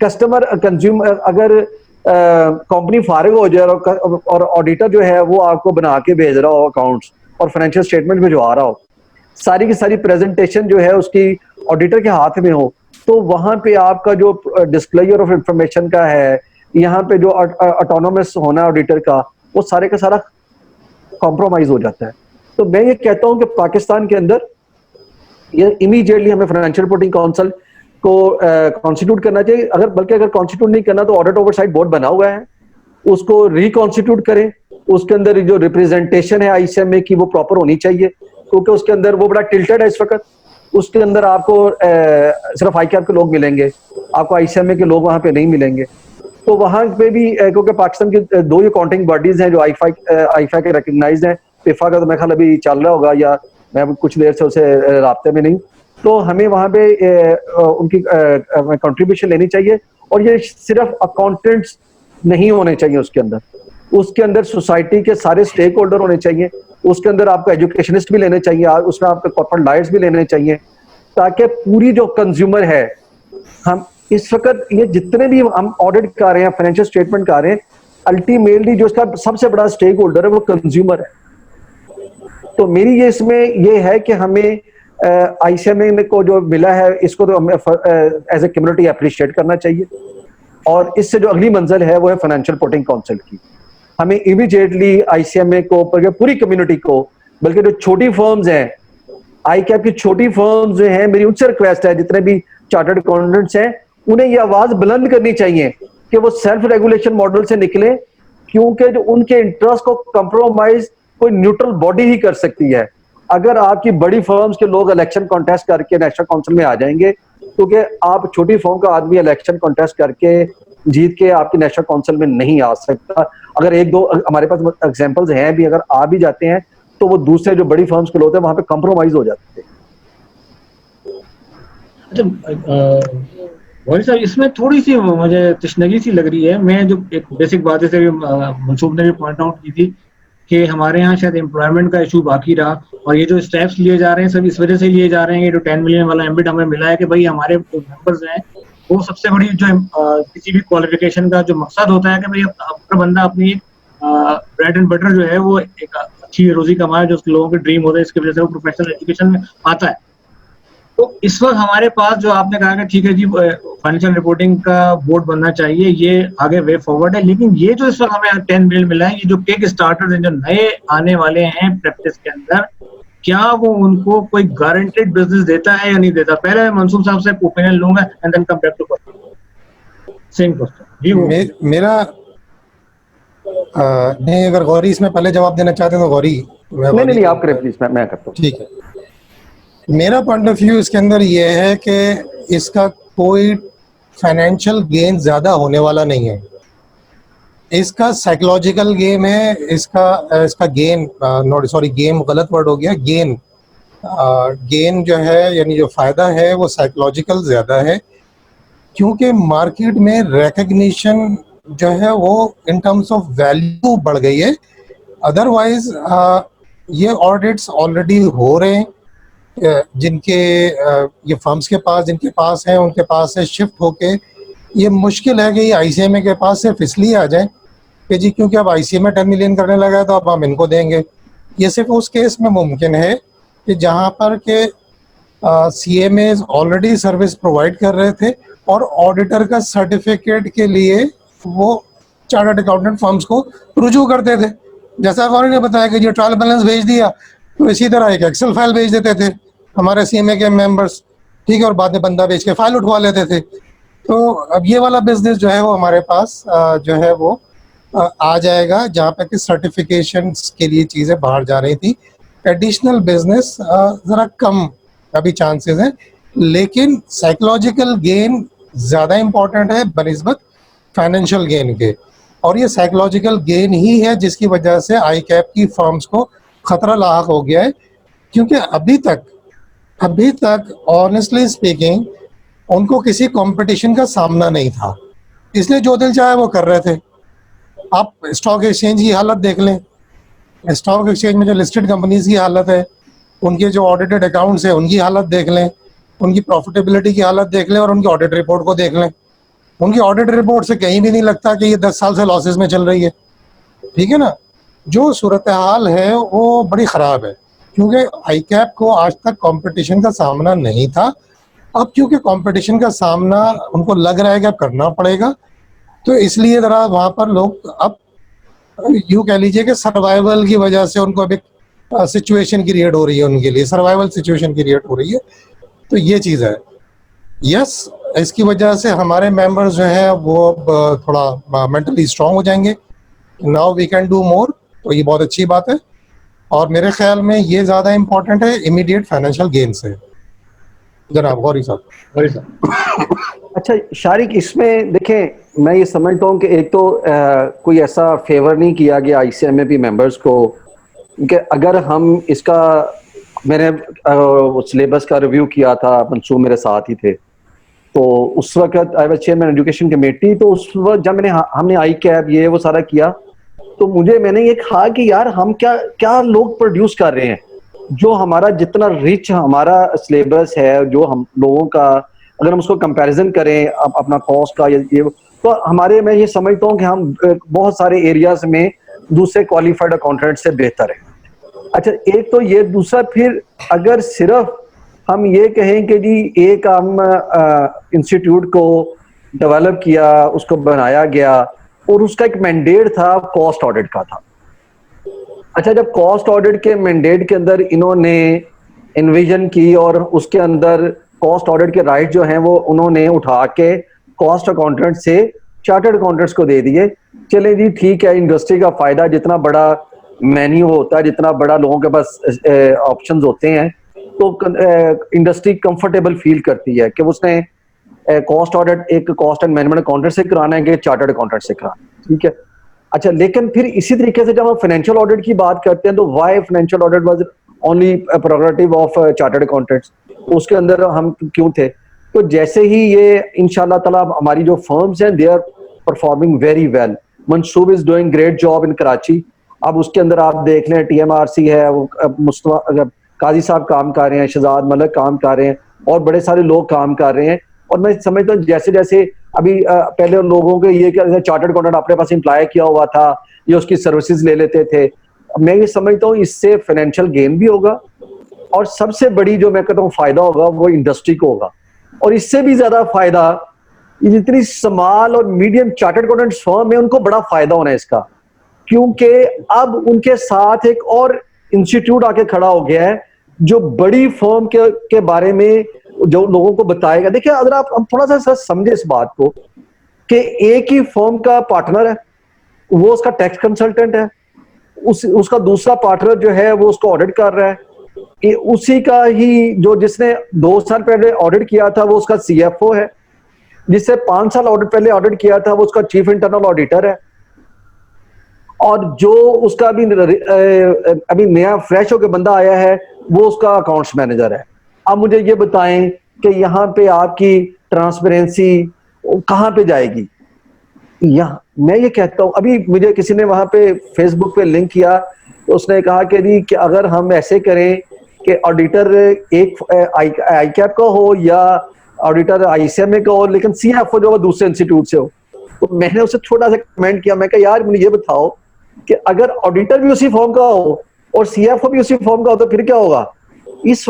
कस्टमर कंज्यूमर अगर कंपनी फारिग हो जाए और ऑडिटर जो है वो आपको बना के भेज रहा हो अकाउंट्स और फाइनेंशियल स्टेटमेंट भिजवा रहा हो, सारी की सारी प्रेजेंटेशन जो है उसकी ऑडिटर के हाथ में हो, तो वहां पे आपका जो डिस्क्लोजर ऑफ इंफॉर्मेशन का है, यहाँ पे जो ऑटोनोमस होना ऑडिटर का, वो सारे का सारा कॉम्प्रोमाइज हो जाता है। तो मैं ये कहता हूं कि पाकिस्तान के अंदर ये इमीडिएटली हमें फाइनेंशियल रिपोर्टिंग काउंसिल को कॉन्स्टिट्यूट करना चाहिए। अगर कॉन्स्टिट्यूट नहीं करना तो ऑडिट ओवरसाइट बोर्ड बना हुआ है, उसको रिकॉन्स्टिट्यूट करें। उसके अंदर जो रिप्रेजेंटेशन है आईसीएमए की वो प्रॉपर होनी चाहिए, क्योंकि उसके अंदर वो बड़ा टिल्टेड है इस वक्त। उसके अंदर आपको सिर्फ आई कैप के लोग मिलेंगे, आपको आईसीएमए के लोग वहां पे नहीं मिलेंगे। तो वहां पे भी क्योंकि पाकिस्तान की दो ही अकाउंटिंग बॉडीज हैं जो आईफा के रिकग्नाइज्ड हैं, पिफा का तो मेरे ख्याल अभी चल रहा होगा या मैं कुछ देर से उसे राब्ते में नहीं, तो हमें वहां पे उनकी कंट्रीब्यूशन लेनी चाहिए। और ये सिर्फ अकाउंटेंट्स नहीं होने चाहिए उसके अंदर सोसाइटी के सारे स्टेक होल्डर होने चाहिए, उसके अंदर आपको एजुकेशनिस्ट भी लेने चाहिए, उसमें आपके कॉर्पोरेट लॉयर्स भी लेने चाहिए, ताकि पूरी जो कंज्यूमर है, हम इस वक्त ये जितने भी हम ऑडिट कर रहे हैं, फाइनेंशियल स्टेटमेंट कर रहे हैं, अल्टीमेटली जो इसका सबसे बड़ा स्टेक होल्डर है वो कंज्यूमर है। तो मेरी ये इसमें ये है कि हमें आईसीएमए को जो मिला है इसको तो हमें एज ए कम्युनिटी अप्रिशिएट करना चाहिए, और इससे जो अगली मंजिल है वो है फाइनेंशियल रिपोर्टिंग काउंसिल की। हमें इमीडिएटली आईसीएमए को, पूरी कम्युनिटी को, बल्कि जो छोटी फर्म्स हैं, आई कैप की छोटी फर्म्स जो हैं, मेरी उनसे रिक्वेस्ट है, जितने भी चार्टर्ड अकाउंटेंट्स हैं उन्हें ये आवाज बुलंद करनी चाहिए कि वो सेल्फ रेगुलेशन मॉडल से निकले, क्योंकि जो उनके इंटरेस्ट को कंप्रोमाइज कोई न्यूट्रल बॉडी ही कर सकती है। अगर आपकी बड़ी फर्म्स के लोग इलेक्शन कॉन्टेस्ट करके नेशनल काउंसिल में आ जाएंगे, क्योंकि आप छोटी फर्म का आदमी इलेक्शन कॉन्टेस्ट करके जीत के आपकी नेशनल काउंसिल में नहीं आ सकता। अगर एक दो हमारे पास एग्जांपल्स हैं भी, अगर आ भी जाते हैं तो वो दूसरे जो बड़ी फर्म्स के लोग हैं वहां पे कंप्रोमाइज हो जाते हैं। अच्छा वॉइस साहब, इसमें थोड़ी सी मुझे तशनगी सी लग रही है। मैं जो एक बेसिक बात जैसे मनसूब ने भी पॉइंट आउट की थी कि हमारे यहाँ शायद एम्प्लॉयमेंट का इशू बाकी रहा, और ये जो स्टेप्स लिए जा रहे हैं सब इस वजह से लिए जा रहे हैं। ये जो 10 मिलियन वाला एम्बिट हमें मिला है कि भाई हमारे मेंबर्स हैं, वो सबसे बड़ी जो किसी भी क्वालिफिकेशन का जो मकसद होता है कि भाई अपना बंदा अपनी ब्रेड एंड बटर जो है वो एक अच्छी रोजी कमाए, जो लोगों के ड्रीम होता है, इसकी वजह से वो प्रोफेशनल एजुकेशन में आता है। तो इस वक्त हमारे पास जो आपने कहा कि ठीक है जी फाइनेंशियल रिपोर्टिंग का बोर्ड बनना चाहिए, ये आगे वे फॉरवर्ड है, लेकिन ये जो इस वक्त हमें 10 मिलियन मिला है, ये जो किक स्टार्टर्स हैं जो नए आने वाले हैं प्रैक्टिस के अंदर, क्या वो उनको कोई गारंटेड बिजनेस देता है या नहीं देता? पहले मैं मंसूर साहब से ओपिनियन लूंगा and then come back to same question जी। मेरा नहीं, अगर गौरी इसमें पहले जवाब देना चाहते हैं तो गौरी। नहीं आप करें प्लीज, मैं करता हूँ। ठीक है, मेरा पॉइंट ऑफ व्यू इसके अंदर ये है कि इसका कोई फाइनेंशियल गेन ज्यादा होने वाला नहीं है। इसका साइकोलॉजिकल गेम है, इसका गेन गेम गलत वर्ड हो गया, गेन जो है यानी जो फायदा है वो साइकोलॉजिकल ज्यादा है, क्योंकि मार्केट में रिकग्निशन जो है वो इन टर्म्स ऑफ वैल्यू बढ़ गई है। अदरवाइज ये ऑडिट्स ऑलरेडी हो रहे हैं, जिनके ये फर्म्स के पास जिनके पास है उनके पास से शिफ्ट होके ये मुश्किल है कि ये आईसीएमए के पास सिर्फ इसलिए आ जाए कि जी क्योंकि अब आईसीएमए 10 मिलियन करने लगा है तो अब हम इनको देंगे। ये सिर्फ उस केस में मुमकिन है कि जहाँ पर के सीएमए ऑलरेडी सर्विस प्रोवाइड कर रहे थे और ऑडिटर का सर्टिफिकेट के लिए वो चार्टर्ड अकाउंटेंट फर्म्स को रुजू करते थे। जैसा गौरी ने बताया कि जो ट्रायल बैलेंस भेज दिया तो इसी तरह एक एक्सेल फाइल भेज देते थे हमारे सीएमए के मेंबर्स, ठीक है, और बाद में बंदा भेज के फाइल उठवा लेते थे। तो अब ये वाला बिजनेस जो है वो हमारे पास जो है वो आ जाएगा, जहाँ पे कि सर्टिफिकेशन के लिए चीज़ें बाहर जा रही थी। एडिशनल बिजनेस ज़रा कम अभी चांसेस हैं, लेकिन साइकोलॉजिकल गेन ज़्यादा इम्पोर्टेंट है बनिस्बत फाइनेंशियल गेन के, और ये साइकोलॉजिकल गेन ही है जिसकी वजह से आई कैप की फर्म्स को खतरा लाक हो गया है। क्योंकि अभी तक ऑनेस्टली स्पीकिंग उनको किसी कंपटीशन का सामना नहीं था, इसलिए जो दिल चाहे वो कर रहे थे। आप स्टॉक एक्सचेंज की हालत देख लें, स्टॉक एक्सचेंज में जो लिस्टेड कंपनीज की हालत है, उनके जो ऑडिटेड अकाउंट्स है उनकी हालत देख लें, उनकी प्रॉफिटेबिलिटी की हालत देख लें और उनकी ऑडिट रिपोर्ट को देख लें। उनकी ऑडिट रिपोर्ट से कहीं भी नहीं लगता कि ये 10 साल से लॉसेस में चल रही है, ठीक है ना। जो सूरत हाल है वो बड़ी ख़राब है, क्योंकि आई कैप को आज तक कंपटीशन का सामना नहीं था। अब क्योंकि कंपटीशन का सामना उनको लग रहा है कि अब करना पड़ेगा, तो इसलिए ज़रा वहाँ पर लोग अब यूँ कह लीजिए कि सर्वाइवल की वजह से उनको अभी सिचुएशन क्रिएट हो रही है, उनके लिए सर्वाइवल सिचुएशन क्रिएट हो रही है। तो ये चीज़ है। यस, इसकी वजह से हमारे मेंबर्स जो हैं वो अब थोड़ा मेंटली स्ट्रांग हो जाएंगे। Now we can do more, तो ये बहुत अच्छी बात है, और मेरे ख्याल में ये ज़्यादा इम्पोर्टेंट है इमीडिएट फाइनेंशियल गेन से। जनाब गौरी साहब। अच्छा शारिक, इसमें देखें मैं ये समझता हूँ कि एक तो कोई ऐसा फेवर नहीं किया गया आईसीएमए मेंबर्स को कि अगर हम इसका, मैंने सिलेबस का रिव्यू किया था, मंसूर मेरे साथ ही थे, तो उस वक्त I was chairman education committee, तो उस वक्त जब हमने आई कैप ये वो सारा किया, तो मैंने ये कहा कि यार हम क्या लोग प्रोड्यूस कर रहे हैं, जो हमारा जितना रिच हमारा सिलेबस है, जो हम लोगों का अगर हम उसको कंपैरिजन करें अपना कॉस्ट का, ये तो हमारे, मैं ये समझता हूँ कि हम बहुत सारे एरियाज में दूसरे क्वालिफाइड अकाउंटेंट से बेहतर है। अच्छा, एक तो ये, दूसरा फिर अगर सिर्फ हम ये कहें कि जी एक हम इंस्टीट्यूट को डेवलप किया, उसको बनाया गया और उसका एक मैंडेट था कॉस्ट ऑडिट का था। अच्छा, जब कॉस्ट ऑडिट के मैंडेट के अंदर इन्होंने इन्विजन की और उसके अंदर कॉस्ट ऑडिट के राइट जो हैं वो उन्होंने उठा के कॉस्ट अकाउंटेंट से चार्टर्ड अकाउंटेंट्स को दे दिए। चले जी ठीक है, इंडस्ट्री का फायदा, जितना बड़ा मेन्यू होता है, जितना बड़ा लोगों के पास ऑप्शंस होते हैं, तो इंडस्ट्री कंफर्टेबल फील करती है कि उसने कॉस्ट ऑडिट एक कॉस्ट एंड मैनेजमेंट अकाउंटेंट से कराना है कि चार्टर्ड अकाउंटेंट से कराना है, ठीक है। अच्छा, लेकिन फिर इसी तरीके से जब हम फाइनेंशियल ऑडिट की बात करते हैं तो why financial audit was only prerogative of chartered accountants, उसके अंदर हम क्यों थे? तो जैसे ही ये इंशाल्लाह ताला हमारी जो फर्म्स हैं they are performing very well, Mansoob is doing great job in Karachi. अब उसके अंदर आप देख लें TMRC है, वो मुस्तफा काजी साहब काम कर रहे हैं, शहजाद मलिक काम कर रहे हैं और बड़े सारे लोग काम कर रहे हैं। और मैं समझता हूँ जैसे जैसे अभी पहले लोगों के ये चार्टर्ड अकाउंटेंट अपने पास एम्प्लॉय किया हुआ था, ये उसकी सर्विसेज ले लेते थे। मैं ये समझता हूँ इससे फाइनेंशियल गेन भी होगा और सबसे बड़ी जो मैं कहता हूँ फायदा होगा वो इंडस्ट्री को होगा। और इससे भी ज्यादा फायदा जितनी स्मॉल और मीडियम चार्टर्ड अकाउंटेंट फर्म है उनको बड़ा फायदा होना है इसका, क्योंकि अब उनके साथ एक और इंस्टीट्यूट आके खड़ा हो गया है जो बड़ी फर्म के बारे में जो लोगों को बताएगा। देखिए, अगर हम थोड़ा सा समझे इस बात को कि एक ही फर्म का पार्टनर है, वो उसका टैक्स कंसल्टेंट है, उसका दूसरा पार्टनर जो है वो उसको ऑडिट कर रहा है, कि उसी का ही जो जिसने 2 साल पहले ऑडिट किया था वो उसका CFO है, जिससे 5 साल ऑडिट पहले ऑडिट किया था वो उसका चीफ इंटरनल ऑडिटर है, और जो उसका अभी नया फ्रेश होकर बंदा आया है वो उसका अकाउंट्स मैनेजर है। अब मुझे ये बताएं कि यहाँ पे आपकी ट्रांसपेरेंसी कहाँ पे जाएगी? यहाँ मैं ये कहता हूँ, अभी मुझे किसी ने वहां पे फेसबुक पे लिंक किया तो उसने कहा कि जी कि अगर हम ऐसे करें कि ऑडिटर एक ICAP का हो या ऑडिटर ICMA का हो, लेकिन CFO जो दूसरे इंस्टीट्यूट से हो। तो मैंने उसे छोटा सा कमेंट किया, मैं कहा यार मुझे ये बताओ कि अगर ऑडिटर भी उसी फॉर्म का हो और CFO भी उसी फॉर्म का हो तो फिर क्या होगा? इस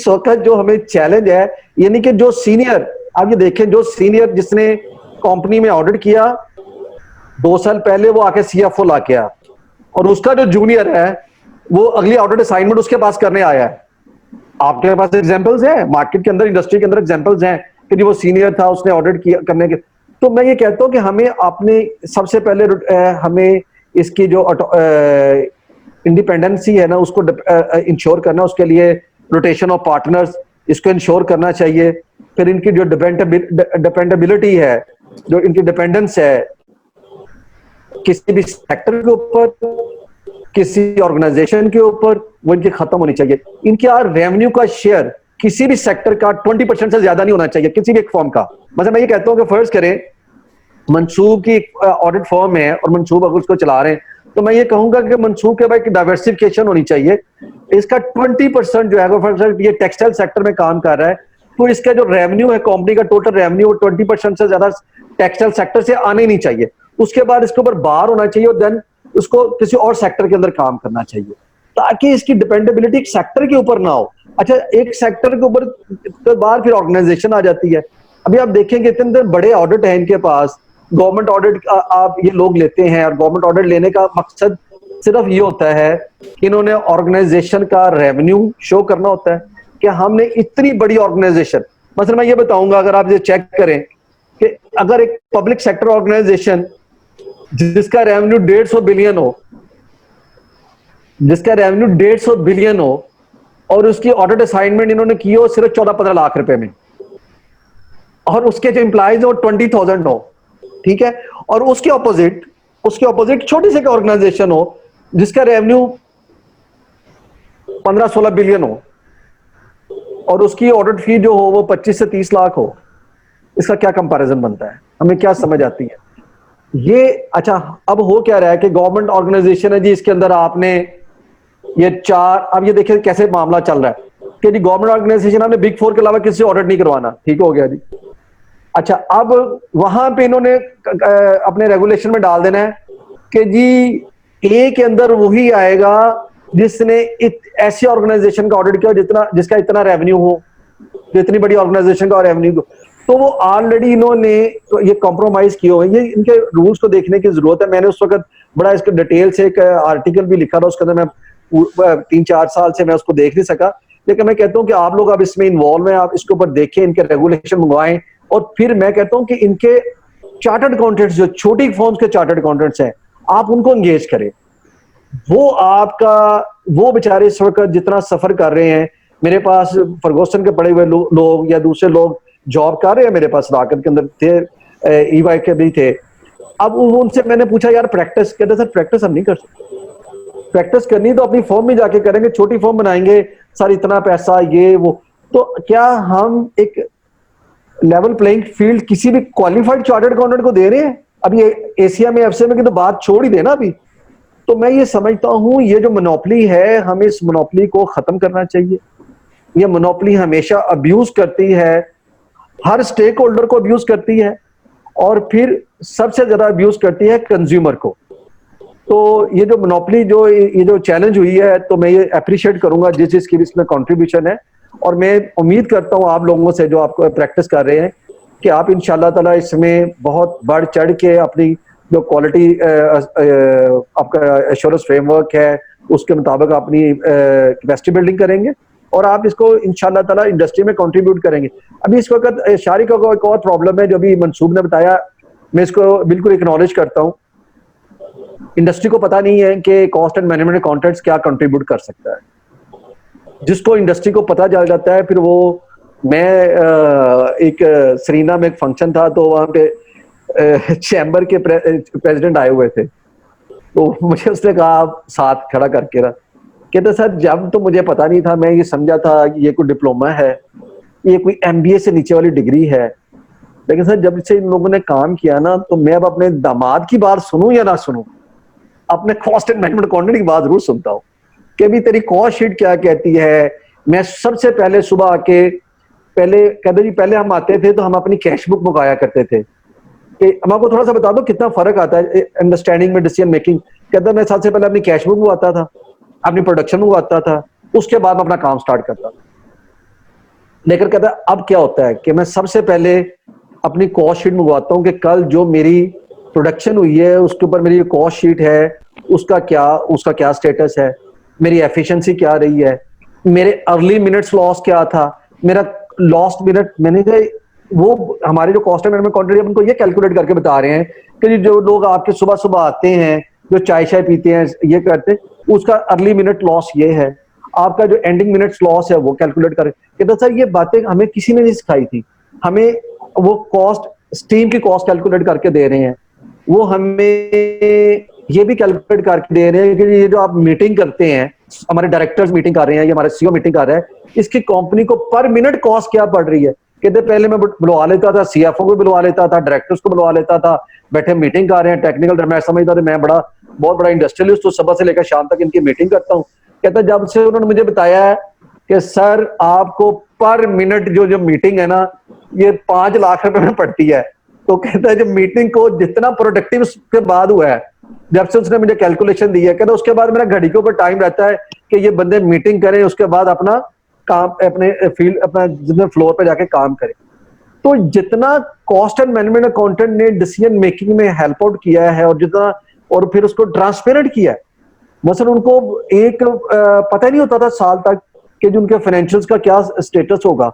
वक्त जो हमें चैलेंज है, यानी कि जो सीनियर, आप ये देखें, जो सीनियर जिसने कंपनी में ऑडिट किया 2 साल पहले वो आके CFO ला के आया, और उसका जो जूनियर है वो अगली ऑडिट असाइनमेंट उसके पास करने आया है। आपके पास एग्जांपल्स हैं मार्केट के अंदर, इंडस्ट्री के अंदर एग्जांपल्स हैं कि वो सीनियर था, उसने ऑडिट किया करने के। तो मैं ये कहता हूं कि हमें अपने सबसे पहले हमें इसकी जो इंडिपेंडेंसी है ना उसको इंश्योर करना, उसके लिए रोटेशन ऑफ पार्टनर्स इसको इंश्योर करना चाहिए। फिर इनकी जो डिपेंडेबिलिटी है, जो इनकी डिपेंडेंस है किसी भी सेक्टर के ऊपर, किसी ऑर्गेनाइजेशन के ऊपर, वो इनकी खत्म होनी चाहिए। इनके रेवेन्यू का शेयर किसी भी सेक्टर का 20% से ज्यादा नहीं होना चाहिए किसी भी एक फर्म का। मतलब मैं ये कहता हूं कि फर्ज करें मंसूब की ऑडिट फर्म है और मंसूब अगर उसको चला रहे हैं, तो मैं ये कहूंगा कि मंसूब के बाद डाइवर्सिफिकेशन होनी चाहिए। इसका 20% जो है, फॉर एग्जाम्पल ये टेक्सटाइल सेक्टर में काम कर रहा है तो इसका जो रेवेन्यू है कंपनी का टोटल रेवेन्यू 20% से ज्यादा टेक्सटाइल सेक्टर से आने नहीं चाहिए। उसके बाद इसके ऊपर बाहर होना चाहिए और देन उसको किसी और सेक्टर के अंदर काम करना चाहिए ताकि इसकी डिपेंडेबिलिटी एक सेक्टर के ऊपर ना हो। अच्छा, एक सेक्टर के ऊपर तो बाहर फिर ऑर्गेनाइजेशन आ जाती है। अभी आप देखेंगे इतने बड़े ऑडिट है इनके पास, गवर्नमेंट ऑडिट आप ये लोग लेते हैं और गवर्नमेंट ऑडिट लेने का मकसद सिर्फ ये होता है कि इन्होंने ऑर्गेनाइजेशन का रेवेन्यू शो करना होता है कि हमने इतनी बड़ी ऑर्गेनाइजेशन, मतलब मैं ये बताऊंगा, अगर आप ये चेक करें कि अगर एक पब्लिक सेक्टर ऑर्गेनाइजेशन जिसका रेवेन्यू 150 बिलियन हो, जिसका रेवेन्यू 150 बिलियन हो और उसकी ऑडिट असाइनमेंट इन्होंने की हो सिर्फ 14-15 लाख रुपए में, और उसके जो एम्प्लॉइज हो 20,000 हो, ठीक है, और उसके ऑपोजिट छोटी सी ऑर्गेनाइजेशन हो जिसका रेवेन्यू 15-16 बिलियन हो और उसकी ऑडिट फी जो हो वो 25 से 30 लाख हो। इसका क्या कंपैरिजन बनता है? हमें क्या समझ आती है ये? अच्छा, अब हो क्या रहा है कि गवर्नमेंट ऑर्गेनाइजेशन है जी, इसके अंदर आपने ये 4, अब ये देखिए कैसे मामला चल रहा है कि जी गवर्नमेंट ऑर्गेनाइजेशन आपने बिग 4 के अलावा किसी से ऑडिट नहीं करवाना, ठीक हो गया जी। अच्छा, अब वहां पे इन्होंने अपने रेगुलेशन में डाल देना है कि जी ए के अंदर वही आएगा जिसने ऐसी ऑर्गेनाइजेशन का ऑडिट किया जिसका इतना रेवेन्यू हो, इतनी बड़ी ऑर्गेनाइजेशन का रेवेन्यू। तो वो ऑलरेडी इन्होंने तो ये कॉम्प्रोमाइज किए हुए, ये इनके रूल्स को देखने की जरूरत है। मैंने उस वक्त बड़ा इसके डिटेल से एक आर्टिकल भी लिखा था, उसके अंदर मैं 3-4 साल से मैं उसको देख नहीं सका, लेकिन मैं कहता हूं कि आप लोग अब इसमें इन्वॉल्व हैं, आप इसके ऊपर देखें, इनके रेगुलेशन मंगवाएं, और फिर मैं कहता हूं कि इनके चार्टर्ड अकाउंटेंट्स, जो छोटी फर्म्स के चार्टर्ड अकाउंटेंट्स हैं, आप उनको एंगेज करें। वो बेचारे इस वक्त जितना सफर कर रहे हैं, मेरे पास फर्गूसन के पड़े हुए लोग या दूसरे लोग जॉब कर रहे हैं, मेरे पास राकत के अंदर थे, ईवाई के भी थे। अब उनसे मैंने पूछा यार प्रैक्टिस, कहते सर प्रैक्टिस हम नहीं कर सकते, प्रैक्टिस करनी तो अपनी फॉर्म में जाके करेंगे, छोटी फॉर्म बनाएंगे, सर इतना पैसा ये वो। तो क्या हम एक लेवल प्लेइंग फील्ड किसी भी क्वालिफाइड चार्टर्ड अकाउंटेंट को दे रहे हैं? अभी एशिया में एफसीए में की तो बात छोड़ ही देना अभी। तो मैं ये समझता हूं ये जो मोनोपोली है, हमें इस मोनोपोली को खत्म करना चाहिए। ये मोनोपोली हमेशा अब्यूज करती है, हर स्टेक होल्डर को अब्यूज करती है, और फिर सबसे ज्यादा अब्यूज करती है कंज्यूमर को। तो ये जो मोनोपोली ये जो चैलेंज हुई है, तो मैं ये अप्रिशिएट करूंगा जिस जिसकी भी इसमें कंट्रीब्यूशन है, और मैं उम्मीद करता हूं आप लोगों से जो आप प्रैक्टिस कर रहे हैं कि आप इंशाल्लाह ताला इसमें बहुत बढ़ चढ़ के अपनी जो क्वालिटी आपका एश्योरेंस फ्रेमवर्क है उसके मुताबिक अपनी कैपेसिटी बिल्डिंग करेंगे, और आप इसको इंशाल्लाह ताला इंडस्ट्री में कंट्रीब्यूट करेंगे। अभी इस वक्त शारिक का एक और प्रॉब्लम है जो अभी मंसूब ने बताया, मैं इसको बिल्कुल एक्नॉलेज करता हूं। इंडस्ट्री को पता नहीं है कि कॉस्ट एंड मैनेजमेंट कॉन्ट्रैक्ट्स क्या कंट्रीब्यूट कर सकता है। जिसको इंडस्ट्री को पता चल जाता है, फिर वो, मैं एक सरीना में एक फंक्शन था, तो वहां पे चैम्बर के प्रेसिडेंट आए हुए थे, तो मुझे उसने कहा आप साथ खड़ा करके ना, कहते सर जब तो मुझे पता नहीं था, मैं ये समझा था ये कोई डिप्लोमा है, ये कोई एमबीए से नीचे वाली डिग्री है, लेकिन सर जब से इन लोगों ने काम किया ना, तो मैं अब अपने दामाद की बात सुनूं या ना सुनूं, अपने कॉस्ट एंड मैनेजमेंट अकाउंटेंट की बात जरूर सुनता हूं कि भी तेरी कॉस्ट शीट क्या कहती है। मैं सबसे पहले सुबह आके पहले कहते जी, पहले हम आते थे तो हम अपनी कैश बुक मंगाया करते थे कि हम आपको थोड़ा सा बता दो कितना फर्क आता है अंडरस्टैंडिंग में, डिसीजन मेकिंग। कहता मैं सबसे पहले अपनी कैश बुक मंगवाता था, अपनी प्रोडक्शन मंगवाता था, उसके बाद मैं अपना काम स्टार्ट करता था। लेकिन कहता अब क्या होता है कि मैं सबसे पहले अपनी कॉस्ट शीट मंगवाता हूँ कि कल जो मेरी प्रोडक्शन हुई है उसके ऊपर मेरी कॉस्ट शीट है, उसका क्या स्टेटस है, मेरी एफिशिएंसी क्या रही है, मेरे अर्ली मिनट्स लॉस क्या था, मेरा लॉस्ट मिनट मैंने वो हमारे जो कॉस्ट एंड मैनेजमेंट कॉन्ट्रैक्ट उनको ये कैलकुलेट करके बता रहे हैं कि जो लोग आपके सुबह सुबह आते हैं, जो चाय पीते हैं, ये करते हैं, उसका अर्ली मिनट लॉस ये है, आपका जो एंडिंग मिनट्स लॉस है वो कैलकुलेट करें। कहते सर ये बातें हमें किसी ने नहीं सिखाई थी, हमें वो कॉस्ट स्टीम की कॉस्ट कैलकुलेट करके दे रहे हैं, वो हमें ये भी कैलकुलेट करके दे रहे हैं कि ये जो आप मीटिंग करते हैं, हमारे डायरेक्टर्स मीटिंग कर रहे हैं, ये हमारा सीईओ मीटिंग कर रहा है, इसकी कंपनी को पर मिनट कॉस्ट क्या पड़ रही है। कहते पहले मैं बुलवा लेता था, सीएफओ को बुलवा लेता था, डायरेक्टर्स को बुलवा लेता था, बैठे मीटिंग कर रहे हैं टेक्निकल, मैं समझता था मैं बहुत बड़ा इंडस्ट्रियलिस्ट, तो सुबह से लेकर शाम तक इनकी मीटिंग करता हूँ। कहता जब से उन्होंने मुझे बताया है कि सर आपको पर मिनट जो मीटिंग है ना, ये 5 लाख रुपए में पड़ती है, तो कहता है जब मीटिंग को जितना प्रोडक्टिव के बाद हुआ है, जब से उसने मुझे कैलकुलेशन दी है, कहता उसके बाद मेरा घड़ी के ऊपर टाइम रहता है कि ये बंदे मीटिंग करें, उसके बाद अपना काम अपने फील्ड अपना जितने फ्लोर पे जाके काम करें। तो जितना कॉस्ट एंड मैनेजमेंट अकाउंटेंट ने डिसीजन मेकिंग में हेल्प आउट किया है, और जितना और फिर उसको ट्रांसपेरेंट किया है, मसलन उनको एक पता नहीं होता था साल तक कि जो उनके फाइनेंशियल्स का क्या स्टेटस होगा।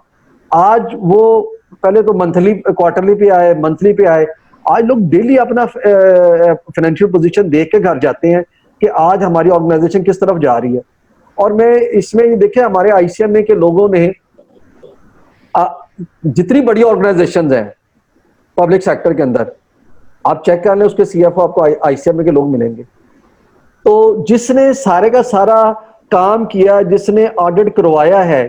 आज वो पहले तो मंथली क्वार्टरली पे आए, मंथली पे आए, आज लोग डेली अपना फाइनेंशियल पोजीशन देख के घर जाते हैं कि आज हमारी ऑर्गेनाइजेशन किस तरफ जा रही है। और मैं इसमें ये देखे हमारे आईसीएमए के लोगों ने जितनी बड़ी ऑर्गेनाइजेशंस हैं पब्लिक सेक्टर के अंदर, आप चेक कर लें, उसके सीएफओ आपको आईसीएमए के लोग मिलेंगे। तो जिसने सारे का सारा काम किया, जिसने ऑडिट करवाया है,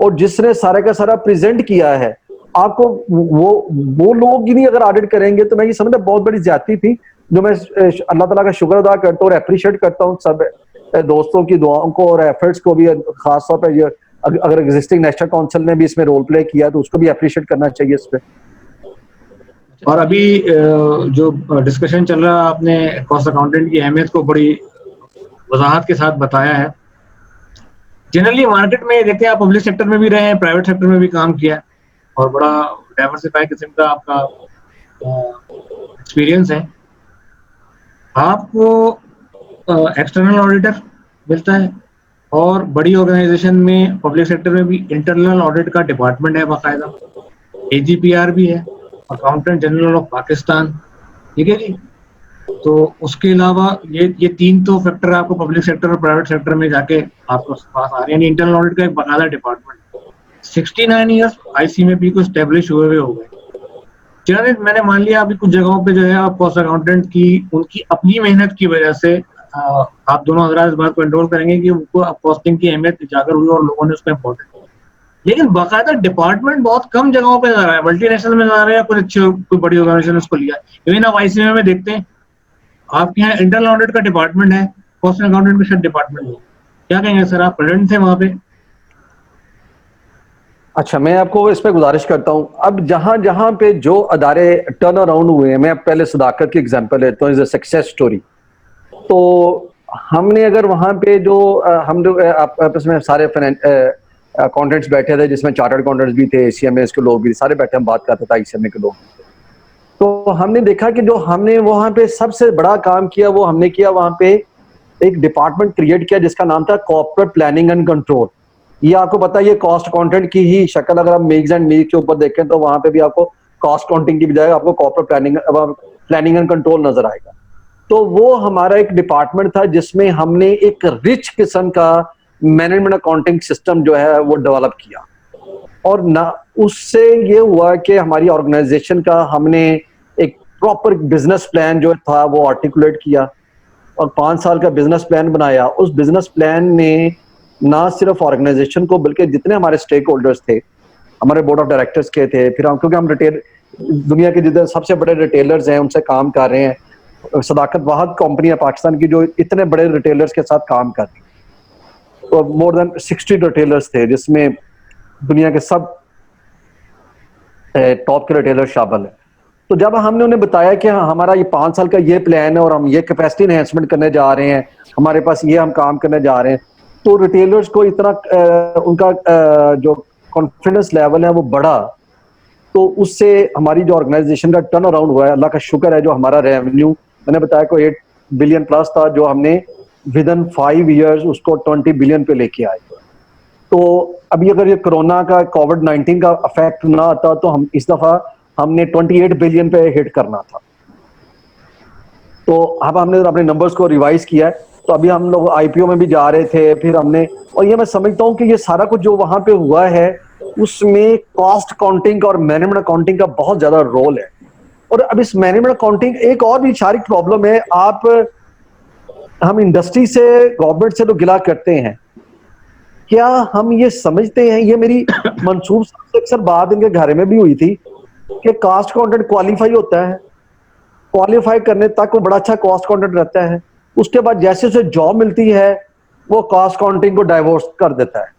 और जिसने सारे का सारा प्रेजेंट किया है, आपको वो लोग ही नहीं अगर ऑडिट करेंगे, तो मैं ये समझता बहुत बड़ी ज्यादती थी, जो मैं अल्लाह ताला का शुक्र अदा करता हूँ और अप्रिशिएट करता हूँ सब दोस्तों की दुआओं को और एफर्ट्स को भी, खास तौर पर अगर एग्जिस्टिंग नेशनल काउंसिल ने भी इसमें रोल प्ले किया तो उसको भी अप्रिशिएट करना चाहिए इस पे। और अभी जो डिस्कशन चल रहा है, आपने कॉस्ट अकाउंटेंट की अहमियत को बड़ी वजाहत के साथ बताया है। जनरली मार्केट में देखते हैं, आप पब्लिक सेक्टर में भी रहे हैं, प्राइवेट सेक्टर में भी काम किया है और बड़ा डाइवर्सिफाई किस्म का आपका एक्सपीरियंस है। आपको एक्सटर्नल ऑडिटर मिलता है और बड़ी ऑर्गेनाइजेशन में पब्लिक सेक्टर में भी इंटरनल ऑडिट का डिपार्टमेंट है बाकायदा, AGPR भी है, अकाउंटेंट जनरल ऑफ पाकिस्तान, ठीक है जी। तो उसके अलावा ये 3 तो फैक्टर आपको पब्लिक सेक्टर और प्राइवेट सेक्टर में जाके आपको पास आ रहे हैं। इंटरनल ऑडिट का एक बाकायदा डिपार्टमेंट, 69 ईयर्स IC में भी को स्टेब्लिश हुए हो गए। चलिए, मैंने मान लिया अभी कुछ जगहों पे जो है आप कॉस्ट अकाउंटेंट की उनकी अपनी मेहनत की वजह से आप दोनों हजरात इस बात को कंट्रोल करेंगे कि उनको कॉस्टिंग की अहमियत उजागर हुई और लोगों ने उसका इम्पोर्टेंस, लेकिन बाकायदा डिपार्टमेंट बहुत कम जगहों पे जा रहा है। मल्टीनेशनल में जा रहे हैं, कुछ अच्छी कोई बड़ी ऑर्गेनाइजेशन उसको लिया। इवन आप ICMA में देखते हैं, आपके यहाँ इंटरनल ऑडिट का डिपार्टमेंट है, कॉस्ट अकाउंटेंट का शायद डिपार्टमेंट नहीं। क्या कहेंगे सर, आप प्रेजेंट थे वहां पे? अच्छा, मैं आपको इस पे गुजारिश करता हूं, अब जहां जहां पे जो अदारे टर्न अराउंड हुए हैं, मैं पहले सदाकत की एग्जांपल लेता हूं, इज अ सक्सेस स्टोरी। तो हमने अगर वहां पे जो हम लोग आपस में सारे अकाउंटेंट्स बैठे थे, जिसमें चार्टर्ड अकाउंटेंट्स भी थे, ACMA के लोग भी सारे बैठे, हम बात करते थे, ICMA के लोग। तो हमने देखा कि जो हमने वहां पे सबसे बड़ा काम किया वो हमने किया, वहां पे एक डिपार्टमेंट क्रिएट किया जिसका नाम था कॉर्पोरेट प्लानिंग एंड कंट्रोल। ये आपको पता है, ये कॉस्ट अकाउंटेंट की ही शक्ल, अगर आप मेक्स एंड मीक के ऊपर देखें तो वहां पे भी आपको कॉस्ट अकाउंटिंग की बजाय आपको कॉर्पोरेट प्लानिंग एंड कंट्रोल नजर आएगा। तो वो हमारा एक डिपार्टमेंट था जिसमें हमने एक रिच किस्म का मैनेजमेंट अकाउंटिंग सिस्टम जो है वो डेवलप किया। और ना उससे ये हुआ कि हमारी ऑर्गेनाइजेशन का हमने एक प्रॉपर बिजनेस प्लान जो था वो आर्टिकुलेट किया और 5 साल का बिजनेस प्लान बनाया। उस बिजनेस प्लान ने ना सिर्फ ऑर्गेनाइजेशन को बल्कि जितने हमारे स्टेक होल्डर्स थे, हमारे बोर्ड ऑफ डायरेक्टर्स के थे, फिर हम, क्योंकि हम रिटेल दुनिया के जितने सबसे बड़े रिटेलर्स हैं उनसे काम कर रहे हैं, सदाकत वाहद कंपनी है पाकिस्तान की जो इतने बड़े रिटेलर्स के साथ काम कर रही है। तो मोर देन 60 रिटेलर्स थे जिसमें दुनिया के सब टॉप के रिटेलर शामिल है। तो जब हमने उन्हें बताया कि हमारा ये 5 साल का ये प्लान है और हम ये कैपेसिटी एनहेंसमेंट करने जा रहे हैं, हमारे पास ये हम काम करने जा रहे हैं, तो रिटेलर्स को इतना उनका जो कॉन्फिडेंस लेवल है वो बढ़ा। तो उससे हमारी जो ऑर्गेनाइजेशन का टर्न अराउंड हुआ है, अल्लाह का शुक्र है, जो हमारा रेवेन्यू मैंने बताया को 8 बिलियन प्लस था, जो हमने विद इन 5 ईयर्स उसको 20 बिलियन पे लेके आए। तो अभी अगर ये कोरोना का कोविड-19 का इफेक्ट ना आता तो हम इस दफा हमने 28 बिलियन पे हिट करना था। तो अब हमने अपने नंबर्स को रिवाइज किया है, तो अभी हम लोग IPO में भी जा रहे थे, फिर हमने, और ये मैं समझता हूँ कि ये सारा कुछ जो वहां पे हुआ है उसमें कॉस्ट अकाउंटिंग और मैनेजमेंट अकाउंटिंग का बहुत ज्यादा रोल है। और अब इस मैनेजमेंट अकाउंटिंग एक और भी शारीरिक प्रॉब्लम है, हम इंडस्ट्री से, गवर्नमेंट से तो गिला करते हैं, क्या हम ये समझते हैं, ये मेरी मंसूब से अक्सर बात इनके घर में भी हुई थी कि कॉस्ट अकाउंटेंट क्वालिफाई होता है, क्वालिफाई करने तक वो बड़ा अच्छा कॉस्ट अकाउंटेंट रहता है, उसके बाद जैसे उसे जॉब मिलती है वो कॉस्ट अकाउंटिंग को डाइवोर्स कर देता है,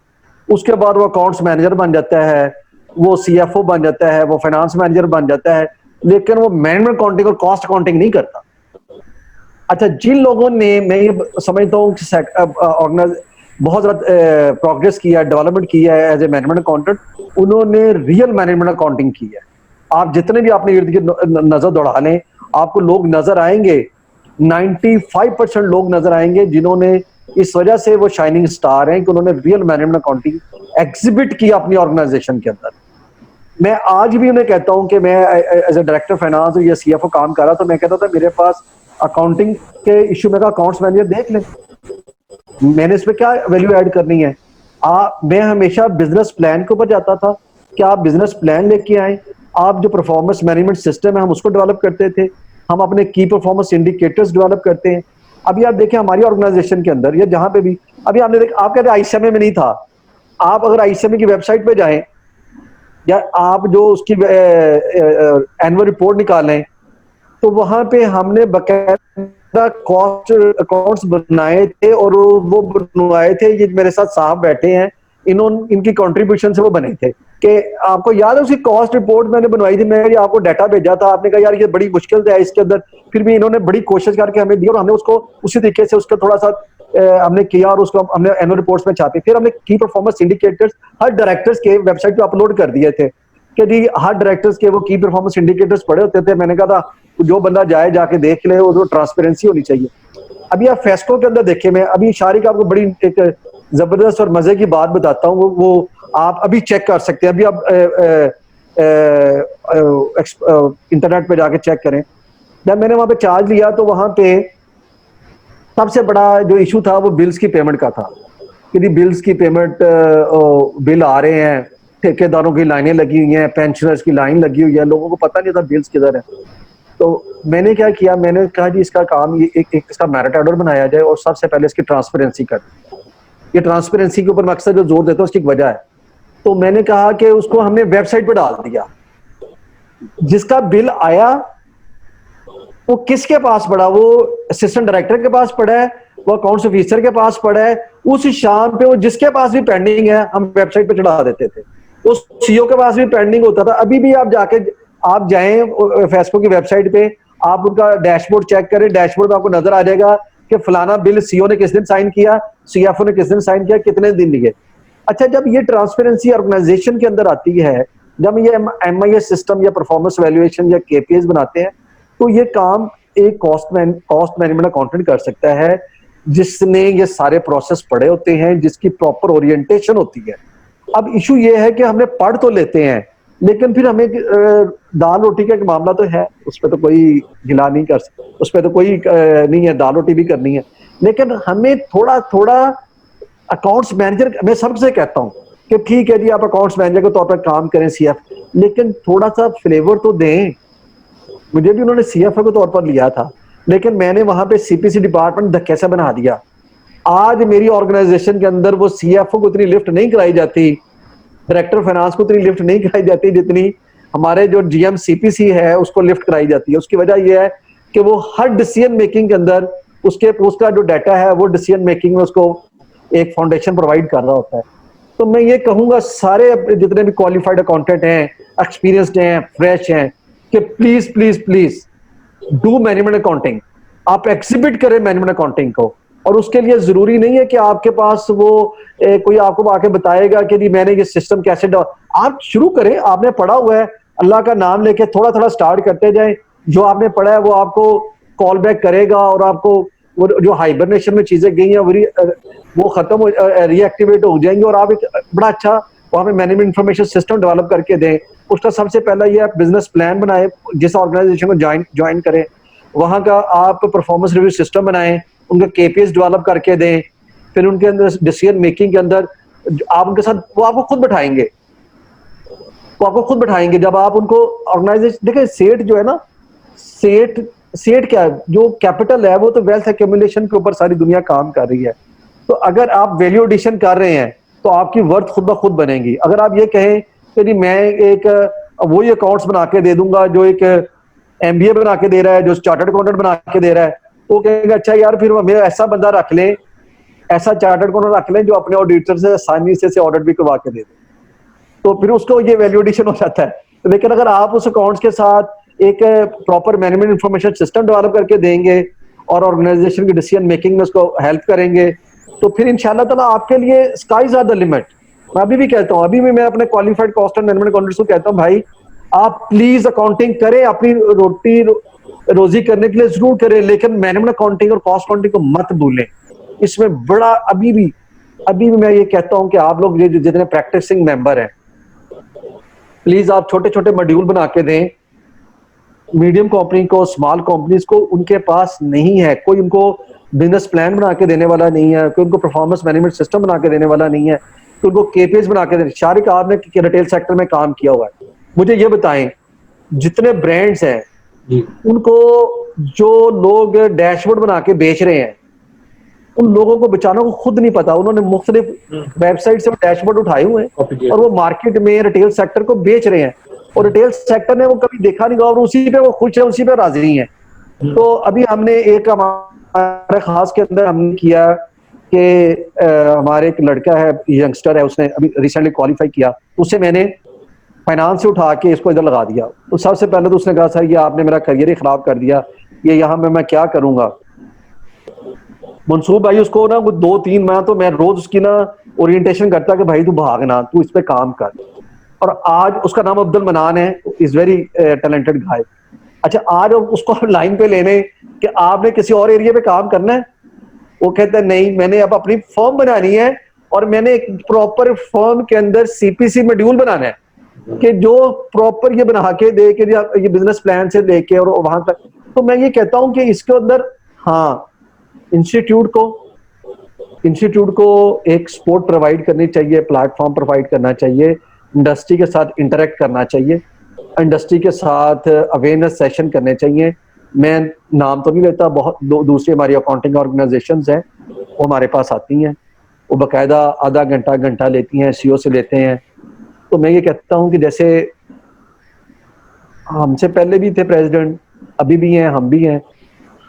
उसके बाद वो अकाउंट्स मैनेजर बन जाता है, वो CFO बन जाता है, वो फाइनेंस मैनेजर बन जाता है, लेकिन वो मैनेजमेंट अकाउंटिंग और कॉस्ट अकाउंटिंग नहीं करता। अच्छा, जिन लोगों ने, मैं ये समझता हूँ बहुत ज्यादा प्रोग्रेस किया, डेवलपमेंट किया है एज ए मैनेजमेंट अकाउंटेंट, उन्होंने रियल मैनेजमेंट अकाउंटिंग की है। आप जितने भी अपने इर्द गिर्द नजर दौड़ा लें, आपको लोग नजर आएंगे, 95% लोग नजर आएंगे जिन्होंने, इस वजह से वो शाइनिंग स्टार हैं कि उन्होंने रियल मैनेजमेंट अकाउंटिंग एग्जिबिट की अपनी ऑर्गेनाइजेशन के अंदर। मैं आज भी उन्हें कहता हूं कि मैं एज ए डायरेक्टर फाइनेंस या CFO काम कर रहा, तो मैं कहता था मेरे पास अकाउंटिंग के इश्यू में का अकाउंट्स मैनेजर देख लें, मैंने इसमें क्या वैल्यू ऐड करनी है। मैं हमेशा बिजनेस प्लान के ऊपर जाता था कि आप बिजनेस प्लान लेके आए, आप जो परफॉर्मेंस मैनेजमेंट सिस्टम है हम उसको डेवलप करते थे, हम अपने की परफॉर्मेंस इंडिकेटर्स डेवलप करते हैं। अभी आप देखें हमारी ऑर्गेनाइजेशन के अंदर या जहां पे भी, अभी आपने देखा, आप कहते ICMA में नहीं था, आप अगर ICMA की वेबसाइट पे जाएं या आप जो उसकी एनुअल रिपोर्ट निकालें, तो वहां पे हमने बकायदा कॉस्ट अकाउंट्स बनाए थे, और वो बनवाए थे, ये मेरे साथ साहब बैठे हैं, इनकी कंट्रीब्यूशन से वो बने थे। कि आपको याद है उसकी कॉस्ट रिपोर्ट मैंने बनवाई थी, मैं आपको डाटा भेजा था, आपने कहा यार ये बड़ी मुश्किल है इसके अंदर, फिर भी इन्होंने बड़ी कोशिश करके हमें दी और हमने उसको उसी तरीके से उसका थोड़ा सा हमने किया और उसको हमने एनुअल रिपोर्ट्स में छापी। फिर हमने की परफॉर्मेंस इंडिकेटर्स हर डायरेक्टर्स के वेबसाइट पे अपलोड कर दिए थे कि जी हर डायरेक्टर्स के वो की परफॉर्मेंस इंडिकेटर्स पड़े होते थे। मैंने कहा था जो बंदा जाए जाके देख ले, वो ट्रांसपेरेंसी होनी चाहिए। अभी आप फेस्को के अंदर देखे, मैं अभी शारिक आपको बड़ी एक जबरदस्त और मजे की बात बताता हूँ, वो आप अभी चेक कर सकते हैं, अभी आप इंटरनेट पे जाके चेक करें। जब मैंने वहां पे चार्ज लिया तो वहां पे सबसे बड़ा जो इशू था वो बिल्स की पेमेंट का था कि बिल्स की पेमेंट, बिल आ रहे हैं, ठेकेदारों की लाइनें लगी हुई हैं, पेंशनर्स की लाइन लगी हुई है, लोगों को पता नहीं था बिल्स किधर है। तो मैंने क्या किया, मैंने कहा जी इसका काम ये एक इसका मेरिट ऑर्डर बनाया जाए और सबसे पहले इसकी ट्रांसपेरेंसी कर। ये ट्रांसपेरेंसी के ऊपर मैं अक्सर जो जोर देता हूँ उसकी एक वजह है। तो मैंने कहा कि उसको हमने वेबसाइट पर डाल दिया, जिसका बिल आया वो किसके पास पड़ा, वो असिस्टेंट डायरेक्टर के पास पड़ा है, वो अकाउंट्स ऑफिसर के पास पड़ा है। उस शाम पे वो जिसके पास भी पेंडिंग है हम वेबसाइट पे चढ़ा देते थे, उस सीईओ के पास भी पेंडिंग होता था। अभी भी आप जाके आप जाएं फेस्को की वेबसाइट पे, आप उनका डैशबोर्ड चेक करें, डैशबोर्ड में आपको नजर आ जाएगा कि फलाना बिल सीईओ ने किस दिन साइन किया, सीएफओ ने किस दिन साइन किया, कितने दिन लिए। अच्छा, जब ये ट्रांसपेरेंसी ऑर्गेनाइजेशन के अंदर आती है, जब ये एमआईएस सिस्टम या परफॉर्मेंस वैल्यूएशन या केपीएस बनाते हैं, तो ये काम एक कॉस्ट मैनेजमेंट अकाउंटेंट कर सकता है जिसने ये सारे प्रोसेस पढ़े होते हैं, जिसकी प्रॉपर ओरिएंटेशन होती है। अब इशू ये है कि हमने पढ़ तो लेते हैं, लेकिन फिर हमें दाल रोटी का एक मामला तो है, उस पर तो कोई गिला नहीं कर सकता, उस पर तो कोई नहीं है, दाल रोटी भी करनी है। लेकिन हमें थोड़ा थोड़ा अकाउंट्स मैनेजर, मैं सबसे कहता हूँ कि ठीक है जी आप अकाउंट्स मैनेजर के तौर पर काम करें सीएफ, लेकिन थोड़ा सा फ्लेवर तो दें। मुझे भी उन्होंने सीएफओ के तौर पर लिया था, लेकिन मैंने वहां पे सीपीसी डिपार्टमेंट धक्के से बना दिया। आज मेरी ऑर्गेनाइजेशन के अंदर वो सीएफओ को इतनी लिफ्ट नहीं कराई जाती, डायरेक्टर फाइनेंस को इतनी लिफ्ट नहीं कराई जाती जितनी हमारे जो जीएम सीपीसी है उसको लिफ्ट कराई जाती है। उसकी वजह यह है कि वो हर डिसीजन मेकिंग के अंदर उसका जो डाटा है वो डिसीजन मेकिंग में उसको एक फाउंडेशन प्रोवाइड कर रहा होता है। तो मैं ये कहूंगा सारे जितने भी क्वालिफाइड अकाउंटेंट हैं, एक्सपीरियंस्ड हैं, फ्रेश हैं, कि please please please do management accounting. आप एग्जिबिट करें मैनेजमेंट अकाउंटिंग को, और उसके लिए जरूरी नहीं है कि आपके पास वो कोई आपको आके बताएगा कि जी मैंने ये सिस्टम कैसे आप शुरू करें। आपने पढ़ा हुआ है, अल्लाह का नाम लेके थोड़ा थोड़ा स्टार्ट करते जाएं। जो आपने पढ़ा है वो आपको कॉल बैक करेगा और आपको वो जो हाइबरनेशन में चीजें गई हैं वो खत्म हो रीएक्टिवेट हो जाएंगी, और आप एक बड़ा अच्छा वहां पे मैनेजमेंट इंफॉर्मेशन सिस्टम डेवलप करके दें। उसका सबसे पहला ये आप बिजनेस प्लान बनाए, जिस ऑर्गेनाइजेशन को ज्वाइन करें वहां का आप परफॉर्मेंस रिव्यू सिस्टम बनाएं, उनका केपीएस डेवलप करके दें। फिर उनके अंदर डिसीजन मेकिंग के अंदर आप उनके साथ वो आपको खुद बैठाएंगे, जब आप उनको ऑर्गेनाइजेशन देखें। सेठ जो है ना, सेठ क्या है, जो कैपिटल है वो तो वेल्थ एक्यूमुलेशन के ऊपर सारी दुनिया काम कर रही है। तो अगर आप वैल्यू एडिशन कर रहे हैं तो आपकी वर्थ खुद ब खुद बनेगी। अगर आप ये कहें कि मैं एक वही अकाउंट्स बना के दे दूंगा जो एक एमबीए बना के दे रहा है, जो चार्टर्ड अकाउंटेंट बना के दे रहा है, तो कहेंगे अच्छा यार फिर हमें ऐसा बंदा रख लें, ऐसा चार्टर्ड अकाउंटेंट रख लें जो अपने ऑडिटर से आसानी से ऑडिट भी करवा के दे दे, तो फिर उसको ये वैल्यू एडिशन हो जाता है। लेकिन अगर आप उस अकाउंट्स के साथ एक proper management information system develop करके देंगे और ऑर्गेनाइजेशन की डिसीजन मेकिंग में उसको हेल्प करेंगे, तो फिर इंशाल्लाह ताला आपके लिए स्काईज आर द लिमिट। मैं अभी भी कहता हूँ, अभी भी मैं अपने qualified cost and management accountants को कहता हूँ, भाई आप प्लीज अकाउंटिंग करें, अपनी रोटी रोजी करने के लिए जरूर करें, लेकिन मैनेजमेंट अकाउंटिंग और कॉस्ट अकाउंटिंग को मत भूलें। इसमें बड़ा अभी भी मैं ये कहता हूं कि आप लोग जितने प्रैक्टिसिंग मेंबर हैं, प्लीज आप छोटे छोटे मॉड्यूल बना के दें मीडियम कंपनी को, स्मॉल कंपनीज को। उनके पास नहीं है कोई, उनको बिजनेस प्लान बना के देने वाला नहीं है, कोई उनको परफॉर्मेंस मैनेजमेंट सिस्टम बना के देने वाला नहीं है, कोई उनको केपीएस बना के देने। शारिक आपने रिटेल सेक्टर में काम किया हुआ है, मुझे ये बताएं जितने ब्रांड्स हैं उनको जो लोग डैशबोर्ड बना के बेच रहे हैं, उन लोगों को बेचारों को खुद नहीं पता, उन्होंने मुख्तलिफ वेबसाइट से डैशबोर्ड उठाए हुए हैं और वो मार्केट में रिटेल सेक्टर को बेच रहे हैं, और रिटेल सेक्टर ने वो कभी देखा नहीं और उसी पे वो खुश है, उसी पे राजी है। तो अभी हमने एक हमारे खास के अंदर हमने किया कि हमारे एक लड़का है, यंगस्टर है, उसने अभी रिसेंटली क्वालिफाई किया, उससे मैंने फाइनेंस से उठा के इसको इधर लगा दिया। तो सबसे पहले तो उसने कहा सर ये आपने मेरा करियर ही खराब कर दिया, ये यहाँ में मैं क्या करूँगा। मंसूर भाई उसको ना 2-3 माह तो मैं रोज उसकी ना ओरिएंटेशन करता कि भाई तू भागना, तू इस पे काम कर। और आज उसका नाम अब्दुल मनान है, इज वेरी टैलेंटेड गाय। अच्छा आज उसको लाइन पे लेने कि आपने किसी और एरिया पे काम करना है, वो कहता है नहीं मैंने अब अपनी फर्म बनानी है और मैंने एक प्रॉपर फर्म के अंदर सीपीसी मॉड्यूल बनाना है कि जो प्रॉपर ये बना के दे के ये बिजनेस प्लान से लेके और वहां तक। तो मैं ये कहता हूं कि इसके अंदर हाँ इंस्टीट्यूट को एक सपोर्ट प्रोवाइड करनी चाहिए, प्लेटफॉर्म प्रोवाइड करना चाहिए, इंडस्ट्री के साथ इंटरेक्ट करना चाहिए, इंडस्ट्री के साथ अवेयरनेस सेशन करने चाहिए। मैं नाम तो नहीं लेता, बहुत दूसरी हमारी अकाउंटिंग ऑर्गेनाइजेशंस हैं वो हमारे पास आती हैं, वो बाकायदा आधा घंटा लेती हैं, सीओ से लेते हैं। तो मैं ये कहता हूं कि जैसे हमसे पहले भी थे प्रेसिडेंट, अभी भी हैं, हम भी हैं,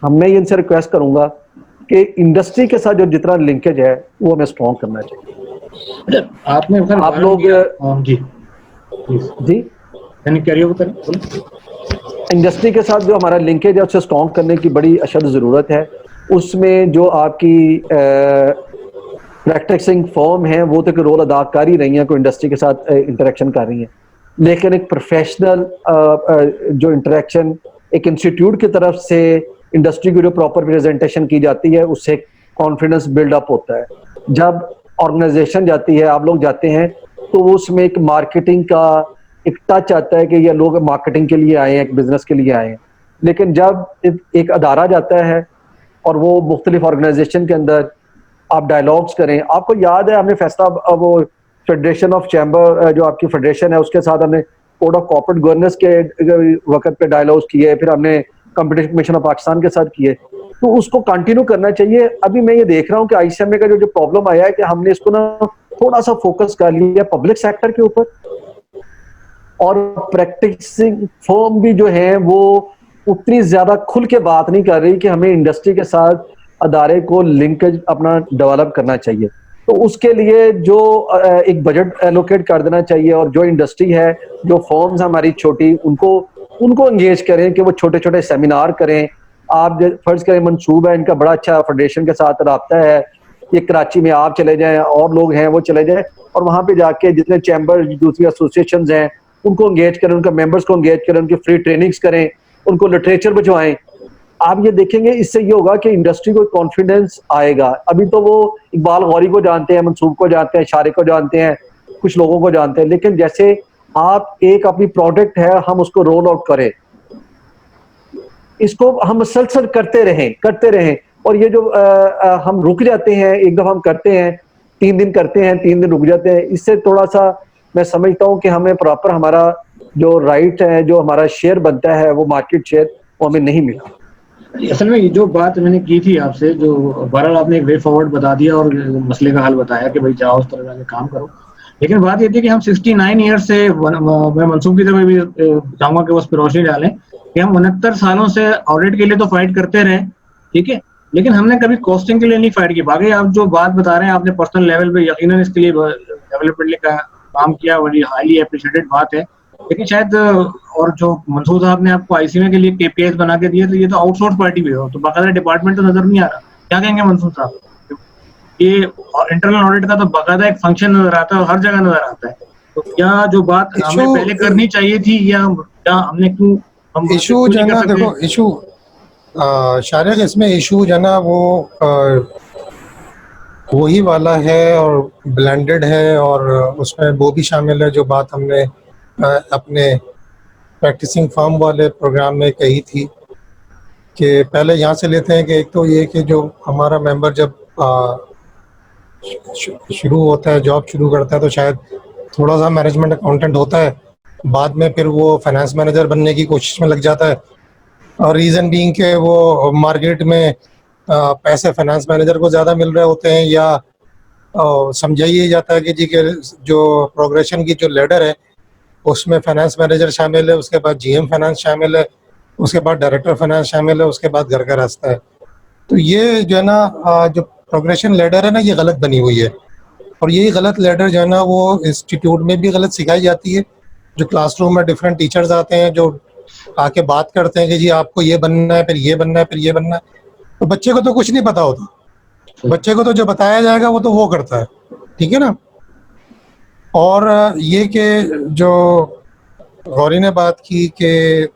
मैं इनसे रिक्वेस्ट करूंगा कि इंडस्ट्री के साथ जो जितना लिंकेज है वो हमें स्ट्रॉन्ग करना चाहिए। आपने आप लोग जी इंडस्ट्री के साथ जो हमारा लिंकेज है उसे स्ट्रॉन्ग करने की बड़ी अशद ज़रूरत है। उसमें जो आपकी प्रैक्टिसिंग फॉर्म है वो तो रोल अदा कर ही रही हैं, कोई इंडस्ट्री के साथ इंटरेक्शन कर रही हैं, लेकिन एक प्रोफेशनल जो इंटरेक्शन एक इंस्टीट्यूट की तरफ से इंडस्ट्री की जो प्रॉपर प्रेजेंटेशन की जाती है उससे कॉन्फिडेंस बिल्डअप होता है। जब ऑर्गेनाइजेशन जाती है, आप लोग जाते हैं, तो उसमें एक मार्केटिंग का एक टच आता है कि ये लोग मार्केटिंग के लिए आए हैं, एक बिजनेस के लिए आए हैं। लेकिन जब एक अदारा जाता है और वो मुख्तलिफ ऑर्गेनाइजेशन के अंदर आप डायलॉग्स करें, आपको याद है हमने फैसला वो फेडरेशन ऑफ चैम्बर जो आपकी फेडरेशन है उसके साथ हमने कोड ऑफ कॉर्पोरेट गवर्नेंस के वक्त पे डायलॉग्स किए, फिर हमने कंपटीशन कमीशन ऑफ पाकिस्तान के साथ किए, तो उसको कंटिन्यू करना चाहिए। अभी मैं ये देख रहा हूँ कि आईसीएमए का जो प्रॉब्लम आया है कि हमने इसको ना थोड़ा सा फोकस कर लिया पब्लिक सेक्टर के ऊपर, और प्रैक्टिसिंग फर्म भी जो है वो उतनी ज्यादा खुल के बात नहीं कर रही कि हमें इंडस्ट्री के साथ अदारे को लिंकेज अपना डेवलप करना चाहिए। तो उसके लिए जो एक बजट एलोकेट कर देना चाहिए, और जो इंडस्ट्री है, जो फर्म्स हमारी छोटी, उनको एंगेज करें कि वो छोटे छोटे सेमिनार करें। आप फर्ज करें मंसूब है, इनका बड़ा अच्छा फेडरेशन के साथ रब्ता है, ये कराची में आप चले जाएं और लोग हैं वो चले जाएं और वहां पे जाके जितने चैम्बर दूसरी एसोसिएशंस हैं उनको एंगेज करें, उनके मेंबर्स को एंगेज करें, उनकी फ्री ट्रेनिंग्स करें, उनको लिटरेचर भिजवाएं। आप ये देखेंगे इससे ये होगा कि इंडस्ट्री को कॉन्फिडेंस आएगा। अभी तो वो इकबाल गौरी को जानते हैं, मंसूब को जानते हैं, शारिक को जानते हैं, कुछ लोगों को जानते हैं, लेकिन जैसे आप एक अपनी प्रोडक्ट है हम उसको रोल आउट करें, इसको हम मुसलसल करते रहें और ये जो हम रुक जाते हैं, एक दफा हम करते हैं 3 दिन करते हैं 3 दिन रुक जाते हैं, इससे थोड़ा सा मैं समझता हूँ कि हमें प्रॉपर हमारा जो राइट है, जो हमारा शेयर बनता है वो मार्केट शेयर, वो हमें नहीं मिला। असल में ये जो बात मैंने की थी आपसे, जो बहरहाल आपने एक वे फॉरवर्ड बता दिया और मसले का हल बताया कि भाई जाओ उस तरह जाके काम करो, लेकिन बात ये थी कि हम 69 ईयर से, मैं मंसूब की तरफ भी चाहूंगा कि वो रोशनी डालें कि हम 69 सालों से ऑडिट के लिए तो फाइट करते रहे, ठीक है, लेकिन हमने कभी कॉस्टिंग के लिए नहीं फाइट की। बाकी आप जो बात बता रहे हैं आपने पर्सनल लेवल पे यकीनन इसके लिए डेवलपमेंट का काम किया, बड़ी हाईली अप्रिशिएटेड बात है, लेकिन शायद और जो मंसूर साहब ने आपको आईसीएमए के लिए केपीआईज बना के दिए, तो ये तो आउटसोर्स पार्टी भी हो, तो बाकायदा डिपार्टमेंट तो नजर नहीं आ रहा। क्या कहेंगे मंसूर साहब? ये इंटरनल ऑडिट का तो बाकायदा एक फंक्शन नजर आता है, हर जगह नजर आता है, तो क्या जो बात हमें पहले करनी चाहिए थी या क्या हमने क्यों इशू जो है ना, देखो इशू शारिक, इसमें इशू जो है ना वो वही वाला है और ब्लेंडेड है, और उसमें वो भी शामिल है जो बात हमने अपने प्रैक्टिसिंग फर्म वाले प्रोग्राम में कही थी कि पहले यहाँ से लेते हैं कि एक तो ये कि जो हमारा मेंबर जब शुरू होता है, जॉब शुरू करता है, तो शायद थोड़ा सा मैनेजमेंट अकाउंटेंट होता है, बाद में फिर वो फाइनेंस मैनेजर बनने की कोशिश में लग जाता है, और रीज़न बीइंग के वो मार्केट में पैसे फाइनेंस मैनेजर को ज़्यादा मिल रहे होते हैं, या समझा ही जाता है कि जी के जो प्रोग्रेशन की जो लेडर है उसमें फाइनेंस मैनेजर शामिल है, उसके बाद जीएम फाइनेंस शामिल है, उसके बाद डायरेक्टर फाइनेंस शामिल है, उसके बाद घर का रास्ता है। तो ये जो है ना जो प्रोग्रेशन लेडर है ना, ये गलत बनी हुई है, और यही गलत लेडर जो है ना वो इंस्टीट्यूट में भी गलत सिखाई जाती है, जो क्लासरूम में डिफरेंट टीचर्स आते हैं जो आके बात करते हैं कि जी आपको ये बनना है, फिर ये बनना है, फिर ये बनना है, तो बच्चे को तो कुछ नहीं पता होता। बच्चे को तो जो बताया जाएगा वो तो वो करता है, ठीक है ना। और ये कि जो गौरी ने बात की कि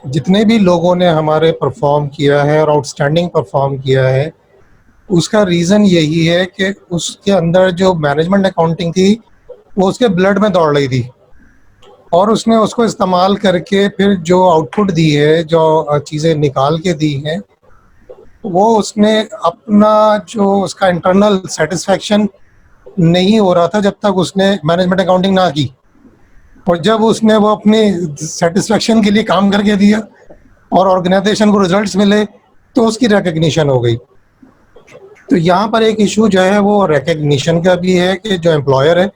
जितने भी लोगों ने हमारे परफॉर्म किया है और आउटस्टैंडिंग परफॉर्म किया है, उसका रीज़न यही है कि उसके अंदर जो मैनेजमेंट अकाउंटिंग थी वो उसके ब्लड में दौड़ रही थी, और उसने उसको इस्तेमाल करके फिर जो आउटपुट दी है, जो चीज़ें निकाल के दी हैं, वो उसने अपना जो उसका इंटरनल सेटिस्फैक्शन नहीं हो रहा था जब तक उसने मैनेजमेंट अकाउंटिंग ना की। और जब उसने वो अपनी सेटिस्फैक्शन के लिए काम करके दिया और ऑर्गेनाइजेशन को रिजल्ट्स मिले तो उसकी रिकग्निशन हो गई। तो यहाँ पर एक इशू जो है वो रिकग्निशन का भी है कि जो एम्प्लॉयर है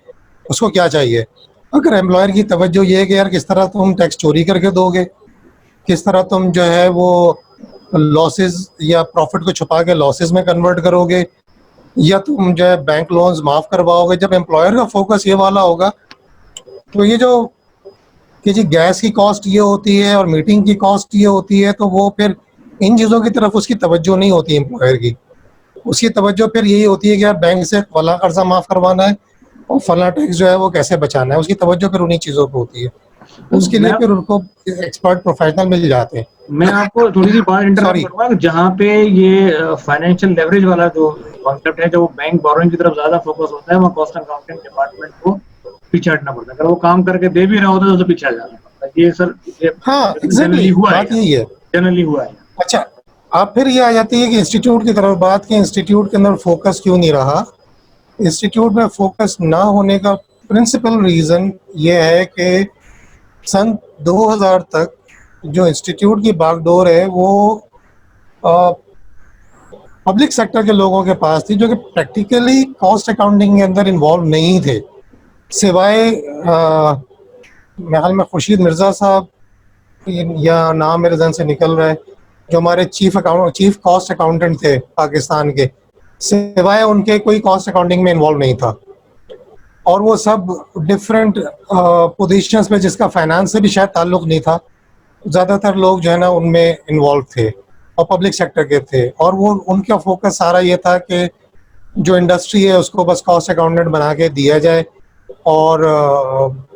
उसको क्या चाहिए। अगर एम्प्लॉयर की तवज्जो ये है कि यार किस तरह तुम टैक्स चोरी करके दोगे, किस तरह तुम जो है वो लॉसेस या प्रॉफिट को छुपा के लॉसेस में कन्वर्ट करोगे, या तुम जो है बैंक लोन्स माफ करवाओगे, जब एम्प्लॉयर का फोकस ये वाला होगा तो ये जो कि जी गैस की कॉस्ट ये होती है और मीटिंग की कॉस्ट ये होती है, तो वो फिर इन चीज़ों की तरफ उसकी तवज्जो नहीं होती एम्प्लॉयर की। उसकी तवज्जो फिर यही होती है कि यार बैंक से फला कर्जा माफ करवाना है और फला टैक्स जो है वो कैसे बचाना है, उसकी तवज्जो फिर उन्हीं चीज़ों पर होती है। उसके लिए फिर उनको एक्सपर्ट प्रोफेशनल मिल जाते हैं। मैं आपको थोड़ी सी बात इंटरप्ट Sorry. करूंगा, जहाँ पे ये फाइनेंशियल लेवरेज वाला जो कॉन्सेप्ट है, जो बैंक बोरोइंग की तरफ ज्यादा फोकस होता है, वहाँ कॉस्ट अकाउंटिंग डिपार्टमेंट को पीछे हटना पड़ता है। अगर वो काम करके दे भी रहा होता है तो पीछे आ जाना पड़ता है। ये सर हाँ जनरली एग्जैक्टली, हुआ है, बात यही है। जनरली हुआ है। अच्छा, अब फिर ये आ जाती है कि इंस्टीट्यूट की तरफ बात, कि इंस्टीट्यूट के अंदर फोकस क्यों नहीं रहा। इंस्टीट्यूट में फोकस ना होने का प्रिंसिपल रीज़न ये है कि सन 2000 तक जो इंस्टीट्यूट की बागडोर है वो पब्लिक सेक्टर के लोगों के पास थी, जो कि प्रैक्टिकली कॉस्ट अकाउंटिंग के अंदर इन्वॉल्व नहीं थे, सिवाय मेरे ख्याल में खुर्शीद मिर्ज़ा साहब या नाम मेरे जहन से निकल रहा है, जो हमारे चीफ कॉस्ट अकाउंटेंट थे पाकिस्तान के, सिवाय उनके कोई कॉस्ट अकाउंटिंग में इन्वॉल्व नहीं था। और वो सब डिफरेंट पोजीशंस पे जिसका फाइनेंस से भी शायद ताल्लुक नहीं था, ज़्यादातर लोग जो है ना उनमें इन्वॉल्व थे और पब्लिक सेक्टर के थे। और वो उनका फोकस सारा ये था कि जो इंडस्ट्री है उसको बस कॉस्ट अकाउंटेंट बना के दिया जाए और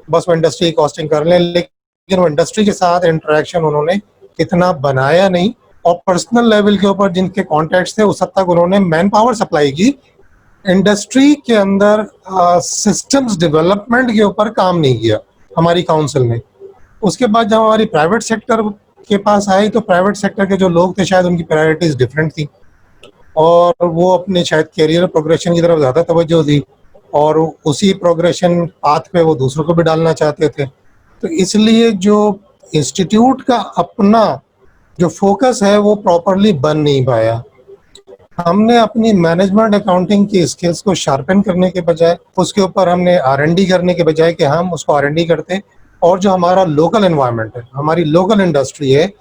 बस वो इंडस्ट्री कॉस्टिंग कर लें, लेकिन वो इंडस्ट्री के साथ इंटरेक्शन उन्होंने इतना बनाया नहीं। और पर्सनल लेवल के ऊपर जिनके कॉन्टैक्ट्स थे उस हद तक उन्होंने मैन पावर सप्लाई की, इंडस्ट्री के अंदर सिस्टम्स डेवलपमेंट के ऊपर काम नहीं किया हमारी काउंसिल ने। उसके बाद जब हमारी प्राइवेट सेक्टर के पास आई तो प्राइवेट सेक्टर के जो लोग थे शायद उनकी प्रायोरिटीज़ डिफरेंट थी और वो अपने शायद कैरियर प्रोग्रेशन की तरफ ज़्यादा तवज्जो दी और उसी प्रोग्रेशन पाथ पे वो दूसरों को भी डालना चाहते थे। तो इसलिए जो इंस्टीट्यूट का अपना जो फोकस है वो प्रॉपरली बन नहीं पाया। हमने अपनी मैनेजमेंट अकाउंटिंग की स्किल्स को शार्पन करने के बजाय उसके ऊपर हमने R&D करने के बजाय कि हम उसको R&D करते, और जो हमारा लोकल एनवायरनमेंट है, हमारी लोकल इंडस्ट्री है,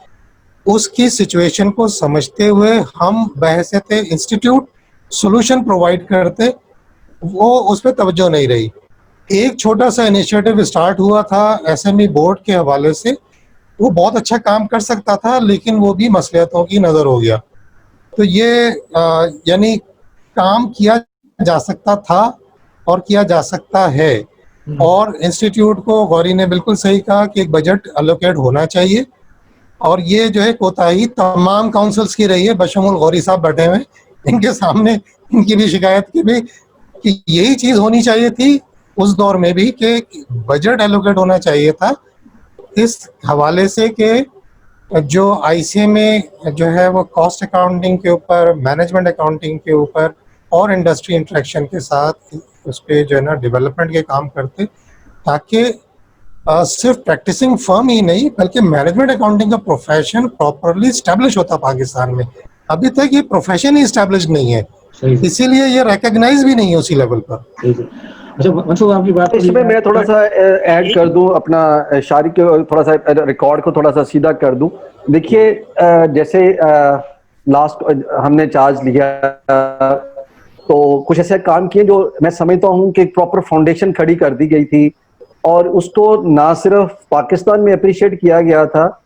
उसकी सिचुएशन को समझते हुए हम बहसते इंस्टीट्यूट सॉल्यूशन प्रोवाइड करते, वो उस पर तवज्जो नहीं रही। एक छोटा सा इनिशिएटिव स्टार्ट हुआ था SME बोर्ड के हवाले से, वो बहुत अच्छा काम कर सकता था लेकिन वो भी मसलियतों की नज़र हो गया। तो ये यानी काम किया जा सकता था और किया जा सकता है। और इंस्टीट्यूट को गौरी ने बिल्कुल सही कहा कि एक बजट अलोकेट होना चाहिए, और ये जो है कोताही तमाम काउंसिल्स की रही है, बशमूल गौरी साहब बैठे हुए, इनके सामने इनकी भी शिकायत की भी कि यही चीज़ होनी चाहिए थी उस दौर में भी कि बजट एलोकेट होना चाहिए था, इस हवाले से कि जो ICA में जो है वो कॉस्ट अकाउंटिंग के ऊपर, मैनेजमेंट अकाउंटिंग के ऊपर और इंडस्ट्री इंटरेक्शन के साथ उस पर जो है ना डेवलपमेंट के काम करते, ताकि सिर्फ प्रैक्टिसिंग फर्म ही नहीं बल्कि मैनेजमेंट अकाउंटिंग का प्रोफेशन प्रॉपरली इस्टेब्लिश होता पाकिस्तान में। अभी तक ये प्रोफेशन ही इस्टेब्लिश नहीं है, इसीलिए ये रिकॉग्नाइज भी नहीं है उसी लेवल पर। अच्छा मनसूर, आपकी बात इसमें मैं थोड़ा सा ऐड कर दूं, अपना शारिक के थोड़ा सा रिकॉर्ड को थोड़ा सा सीधा कर दूं। देखिए जैसे लास्ट हमने चार्ज लिया तो कुछ ऐसे काम किए जो मैं समझता हूं कि एक प्रॉपर फाउंडेशन खड़ी कर दी गई थी और उसको ना सिर्फ पाकिस्तान में अप्रिशिएट किया गया था,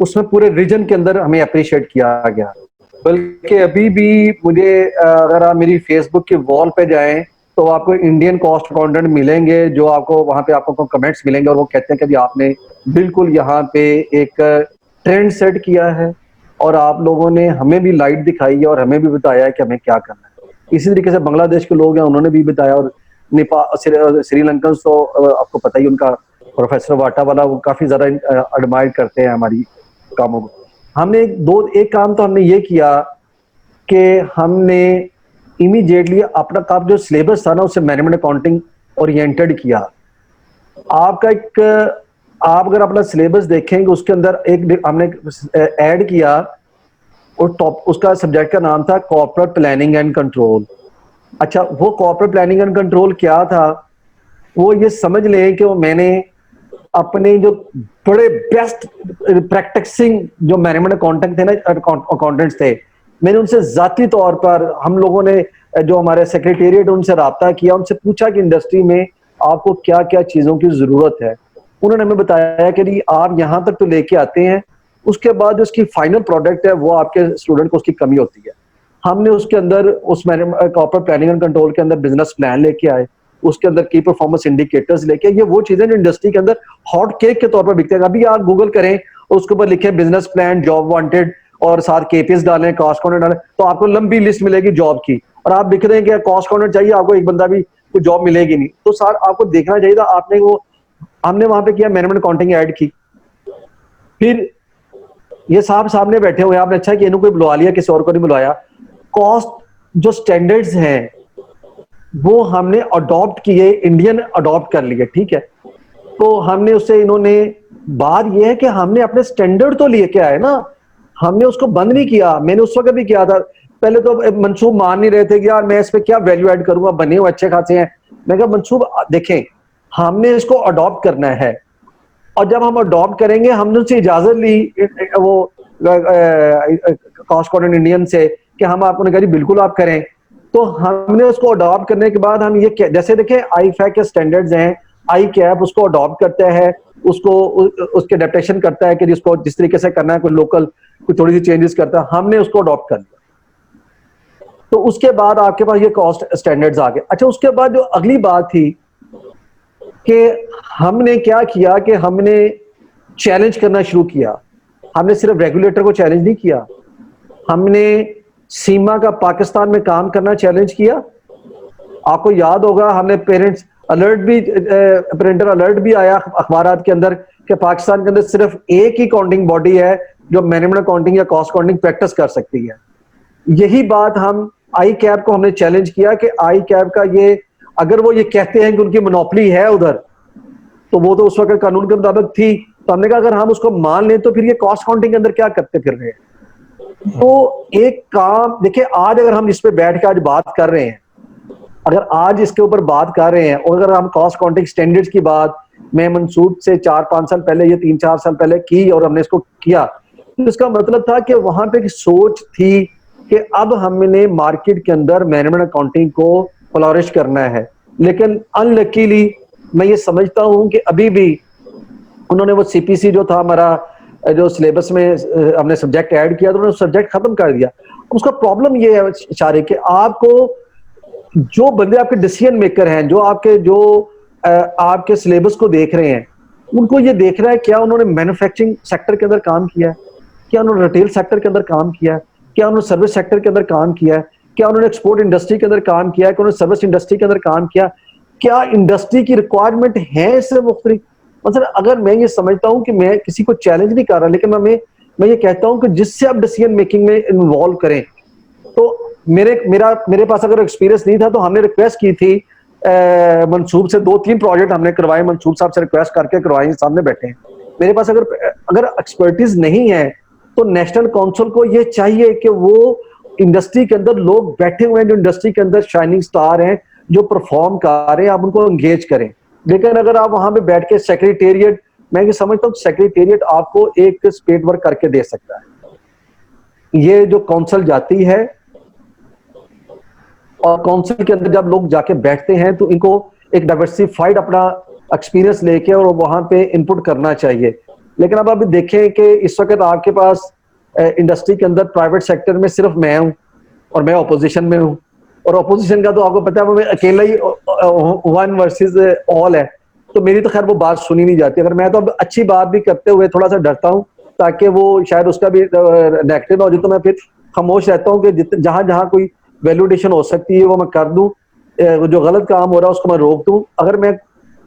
उसमें पूरे रीजन के अंदर हमें अप्रिशिएट किया गया। बल्कि अभी भी मुझे अगर आप मेरी फेसबुक की वॉल पे जाएं तो आपको इंडियन कॉस्ट अकाउंटेंट मिलेंगे जो आपको वहां पे आपको कमेंट्स मिलेंगे और वो कहते हैं कि भी आपने बिल्कुल यहाँ पे एक ट्रेंड सेट किया है और आप लोगों ने हमें भी लाइट दिखाई है और हमें भी बताया है कि हमें क्या करना है। इसी तरीके से बांग्लादेश के लोग हैं, उन्होंने भी बताया, और नेपाल श्रीलंकन तो आपको पता ही, उनका प्रोफेसर वाटा वाला वो काफी ज्यादा एडमायर करते हैं हमारी कामों को। हमने एक काम तो हमने ये किया कि हमने इमीडिएटली अपना काम जो सिलेबस था ना उसे मैनेजमेंट अकाउंटिंग ओरिएंटेड किया। आप अगर अपना सिलेबस देखेंगे उसके अंदर एक हमने ऐड किया और उसका सब्जेक्ट का नाम था कॉर्पोरेट प्लानिंग एंड कंट्रोल। अच्छा, वो कॉर्पोरेट प्लानिंग एंड कंट्रोल क्या था, वो ये समझ लें कि वो मैंने अपने जो बड़े बेस्ट प्रैक्टिसिंग जो मैनेजमेंट अकाउंटेंट थे ना, अकाउंटेंट्स थे, मैंने उनसे जाती तौर पर, हम लोगों ने जो हमारे सेक्रेटेरिएट उनसे राब्ता किया, उनसे पूछा कि इंडस्ट्री में आपको क्या क्या चीजों की जरूरत है। उन्होंने हमें बताया कि आप यहाँ तक तो लेके आते हैं, उसके बाद उसकी फाइनल प्रोडक्ट है वो आपके स्टूडेंट को उसकी कमी होती है। हमने उसके अंदर उस कॉर्पोरेट प्लानिंग एंड कंट्रोल के अंदर बिजनेस प्लान लेके आए, उसके अंदर की परफॉर्मेंस इंडिकेटर्स लेके, ये वो चीजें जो इंडस्ट्री के अंदर हॉट केक के तौर पर बिकते हैं। अभी आप गूगल करें और उसके ऊपर लिखें बिजनेस प्लान, जॉब वांटेड और साथ केपीएस डालें, कॉस्ट काउंटर डालें, तो आपको लंबी लिस्ट मिलेगी जॉब की। और आप लिख रहे हैं कि कॉस्ट काउंटर चाहिए, आपको एक बंदा भी कोई जॉब मिलेगी नहीं। तो सर आपको देखना चाहिए था, आपने वो, हमने वहां पे किया मैनेजमेंट अकाउंटिंग ऐड की। फिर ये साहब सामने बैठे हुए, आपने अच्छा कि इन्हों को बुलवा लिया, किसी और को नहीं बुलवाया। कॉस्ट जो स्टैंडर्ड्स हैं वो हमने अडॉप्ट किए, इंडियन अडॉप्ट कर लिए, ठीक है। तो हमने उससे, इन्होंने, बात यह है कि हमने अपने स्टैंडर्ड तो लेके आए ना, हमने उसको बंद नहीं किया। मैंने उस वक्त भी किया था, पहले तो मंसूब मान नहीं रहे थे कि यार मैं इस पे क्या वैल्यू ऐड करूंगा, बने हुए अच्छे खासे हैं। मैं कहा मंसूब देखें, हमने इसको अडॉप्ट करना है, और जब हम अडॉप्ट करेंगे, हमने उससे इजाजत ली वो कॉस्ट अकाउंटेंट इंडियन से कि हम आपको कहा बिल्कुल आप करें। तो हमने उसको अडॉप्ट करने के बाद हम ये, जैसे देखें आईफैक के स्टैंडर्ड्स हैं, आई कैप उसको अडॉप्ट करता है, उसको उसके अडेप्टेशन करता है कि जिसको जिस तरीके से करना है, कोई लोकल कोई थोड़ी सी चेंजेस करता है, हमने उसको अडॉप्ट कर लिया। तो उसके बाद आपके पास ये कॉस्ट स्टैंडर्ड्स आ गए। अच्छा, उसके बाद जो अगली बात थी कि हमने क्या किया कि हमने चैलेंज करना शुरू किया। हमने सिर्फ रेगुलेटर को चैलेंज नहीं किया, हमने सीमा का पाकिस्तान में काम करना चैलेंज किया। आपको याद होगा हमने पेरेंट्स अलर्ट भी, पेरेंटल अलर्ट भी आया अखबारात के अंदर कि पाकिस्तान के अंदर सिर्फ एक ही अकाउंटिंग बॉडी है जो मैनेजमेंट अकाउंटिंग या कॉस्ट अकाउंटिंग प्रैक्टिस कर सकती है। यही बात हम आई कैप को हमने चैलेंज किया कि आई कैप का ये, अगर वो ये कहते हैं कि उनकी मोनोपोली है उधर, तो वो तो उस वक्त कानून के मुताबिक थी। तो हमने कहा अगर हम उसको मान लें तो फिर ये कॉस्ट अकाउंटिंग के अंदर क्या करते फिर रहे हैं। तो एक काम देखिए, आज अगर हम इस पे बैठ के आज बात कर रहे हैं, अगर आज इसके ऊपर बात कर रहे हैं, और अगर हम कॉस्ट अकाउंटिंग स्टैंडर्ड्स की बात मैं मंसूब से 4-5 साल पहले, ये 3-4 साल पहले की और हमने इसको किया, तो इसका मतलब था कि वहां पे एक सोच थी कि अब हमने मार्केट के अंदर मैनेजमेंट अकाउंटिंग को फ्लोरिश करना है। लेकिन अनलकीली मैं ये समझता हूं कि अभी भी उन्होंने वो सीपीसी जो था हमारा, जो सिलेबस में हमने सब्जेक्ट ऐड किया, तो उन्होंने सब्जेक्ट खत्म कर दिया। उसका प्रॉब्लम ये है इशारे कि आपको जो बंदे आपके डिसीजन मेकर हैं, जो आपके सिलेबस को देख रहे हैं, उनको ये देखना है क्या उन्होंने मैन्युफैक्चरिंग सेक्टर के अंदर काम किया है, क्या उन्होंने रिटेल सेक्टर के अंदर काम किया है, क्या उन्होंने सर्विस सेक्टर के अंदर काम किया है, क्या उन्होंने एक्सपोर्ट इंडस्ट्री के अंदर काम किया है, क्या उन्होंने सर्विस इंडस्ट्री के अंदर काम किया, क्या इंडस्ट्री की रिक्वायरमेंट है इससे मुख्तलिफ। मतलब अगर मैं ये समझता हूं कि मैं किसी को चैलेंज नहीं कर रहा, लेकिन मैं ये कहता हूं कि जिससे आप डिसीजन मेकिंग में इन्वॉल्व करें। तो मेरे पास अगर एक्सपीरियंस नहीं था तो हमने रिक्वेस्ट की थी मंसूब से, 2-3 प्रोजेक्ट हमने करवाए, मंसूब साहब से रिक्वेस्ट करके करवाए, सामने बैठे हैं। मेरे पास अगर एक्सपर्टीज नहीं है तो नेशनल काउंसिल को ये चाहिए कि वो इंडस्ट्री के अंदर लोग बैठे हुए हैं, जो इंडस्ट्री के अंदर शाइनिंग स्टार हैं, जो परफॉर्म कर रहे हैं, आप उनको एंगेज करें। लेकिन अगर आप वहां पे बैठ के सेक्रेटेरिएट, मैं ये समझता हूँ सेक्रेटेरिएट आपको एक स्पेड वर्क करके दे सकता है। ये जो काउंसिल जाती है और काउंसिल के अंदर जब लोग जाके बैठते हैं तो इनको एक डाइवर्सिफाइड अपना एक्सपीरियंस लेके और वहां पे इनपुट करना चाहिए। लेकिन अब अभी देखें कि इस वक्त आपके पास इंडस्ट्री के अंदर प्राइवेट सेक्टर में सिर्फ मैं हूं और मैं ऑपोजिशन में हूं, और ऑपोजिशन का तो आपको पता है मैं अकेला ही वन वर्सेस ऑल है, तो मेरी तो खैर वो बात सुनी नहीं जाती। अगर मैं तो अब अच्छी बात भी करते हुए थोड़ा सा डरता हूं ताकि वो शायद उसका भी नेगेटिव हो जाए, तो मैं फिर खामोश रहता हूं कि जहां जहां कोई वैल्यूडेशन हो सकती है वो मैं कर दूं, जो गलत काम हो रहा है उसको मैं रोक दूं। अगर मैं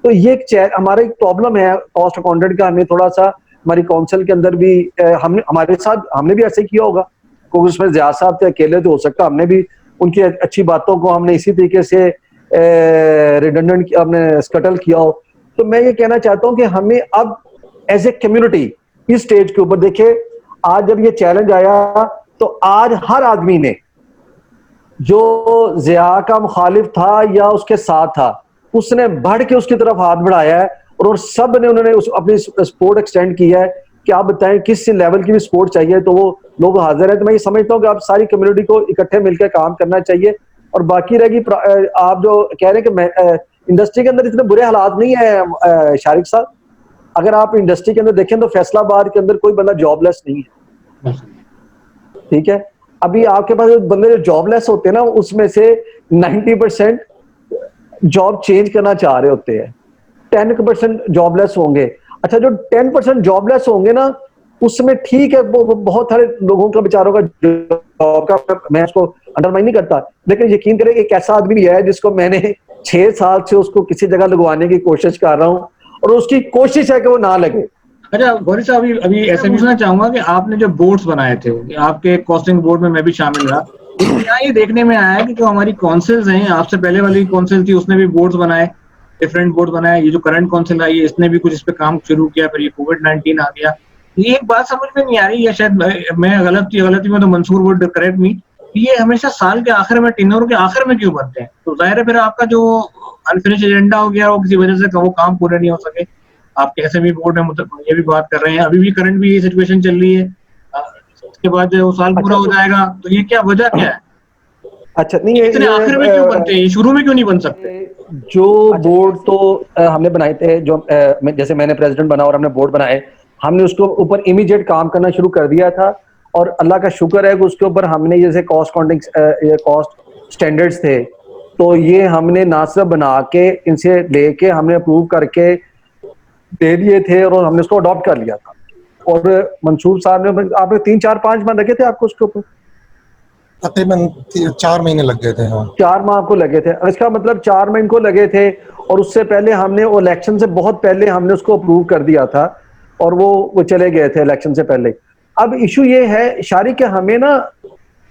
तो ये हमारा एक प्रॉब्लम है कॉस्ट अकाउंटेंट का, हमें थोड़ा सा हमारी काउंसिल के अंदर भी हमने हमारे साथ हमने भी ऐसे किया होगा, क्योंकि उसमें ज़िया साहब थे, अकेले तो हो सकता हमने भी उनकी अच्छी बातों को हमने इसी तरीके से रिडंडेंट हमने स्कटल किया हो। तो मैं ये कहना चाहता हूं कि हमें अब एज ए कम्युनिटी इस स्टेज के ऊपर देखिए, आज जब ये चैलेंज आया तो आज हर आदमी ने जो ज़िया का मुखालिफ था या उसके साथ था उसने बढ़ के उसकी तरफ हाथ बढ़ाया है, और सब ने उन्होंने अपनी सपोर्ट एक्सटेंड किया है कि आप बताएं किस लेवल की भी सपोर्ट चाहिए तो वो लोग हाजिर है। तो मैं ये समझता हूँ कि आप सारी कम्युनिटी को इकट्ठे मिलकर काम करना चाहिए। और बाकी रहेगी आप जो कह रहे हैं कि इंडस्ट्री के अंदर इतने बुरे हालात नहीं है शारिक साहब, अगर आप इंडस्ट्री के अंदर देखें तो फैसलाबाद के अंदर कोई बंदा जॉबलेस नहीं है, ठीक है। अभी आपके पास बंदे जो जॉबलेस होते हैं ना, उसमें से 90% जॉब चेंज करना चाह रहे होते हैं, 10% जॉबलेस होंगे। अच्छा, जो 10% जॉबलेस होंगे ना, उसमें ठीक है वो बहुत सारे लोगों का बेचारों का जॉब का मैं उसको अंडरमाइन नहीं करता, लेकिन यकीन करें एक ऐसा आदमी है जिसको मैंने 6 साल से उसको किसी जगह लगवाने की कोशिश कर रहा हूं और उसकी कोशिश है कि वो ना लगे। अच्छा गौरी साहब, अभी ऐसे पूछना चाहूंगा कि आपने जो बोर्ड्स बनाए थे, आपके कॉस्टिंग बोर्ड में मैं भी शामिल रहा, लेकिन यहाँ ये देखने में आया कि जो हमारी काउंसिल्स हैं, आपसे पहले वाली काउंसिल थी उसने भी बोर्ड्स बनाए, डिफरेंट बोर्ड बनाए, ये जो करंट काउंसिल आई है इसने भी कुछ इस पे काम शुरू किया, फिर ये कोविड-19 आ गया। ये एक बात समझ में नहीं आ रही, या शायद मैं गलती में तो मंसूर वुड करेक्ट मी, ये हमेशा साल के आखिर में, टेन्योर के आखिर में क्यों बनते हैं? तो जाहिर है फिर आपका जो अनफिनिश एजेंडा हो गया, वो किसी वजह से वो काम पूरे नहीं हो सके। आपके एसएमई बोर्ड में ये भी बात कर रहे हैं, अभी भी करंट भी ये सिचुएशन चल रही है, उसके बाद जो साल पूरा हो जाएगा, तो ये क्या वजह क्या है? अच्छा, नहीं इतने आखिर में क्यों बनते हैं, शुरू में क्यों नहीं बन सकते? जो बोर्ड तो हमने बनाए थे, जो जैसे मैंने प्रेसिडेंट बना और हमने बोर्ड बनाए, हमने उसके ऊपर इमीडिएट काम करना शुरू कर दिया था, और अल्लाह का शुक्र है कि उसके ऊपर हमने जैसे कॉस्ट काउंटिंग कॉस्ट स्टैंडर्ड्स थे, तो ये हमने ना सिर्फ बना के इनसे लेके हमने अप्रूव करके दे दिए थे और हमने उसको अडॉप्ट कर लिया था। और मंसूर साहब ने, आपने 3-4-5 माह लगे थे आपको उसके ऊपर? तकरीबन 4 महीने लग गए थे। हाँ, 4 माह को लगे थे, इसका मतलब 4 महीने को लगे थे, और उससे पहले हमने इलेक्शन से बहुत पहले हमने उसको अप्रूव कर दिया था, और वो चले गए थे इलेक्शन से पहले। अब इशू ये है शारी कि हमें ना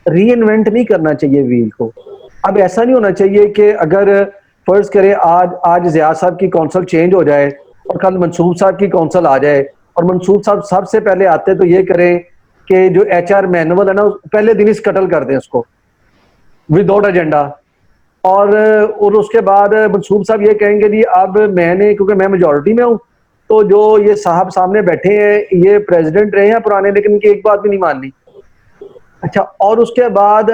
री इन्वेंट नहीं करना चाहिए व्हील को। अब ऐसा नहीं होना चाहिए कि अगर फर्ज करें आज ज़िया साहब की काउंसिल चेंज हो जाए और कल मंसूर साहब की काउंसिल आ जाए, और मंसूर साहब सबसे पहले आते तो ये करें कि जो HR मैनुअल है ना, पहले दिन ही स्कटल कर दें उसको विदाउट एजेंडा, और उसके बाद मंसूर साहब ये कहेंगे जी अब मैंने, क्योंकि मैं मेजॉरिटी में हूँ, तो जो ये साहब सामने बैठे हैं ये प्रेसिडेंट रहे हैं पुराने, लेकिन इनकी एक बात भी नहीं माननी। अच्छा, और उसके बाद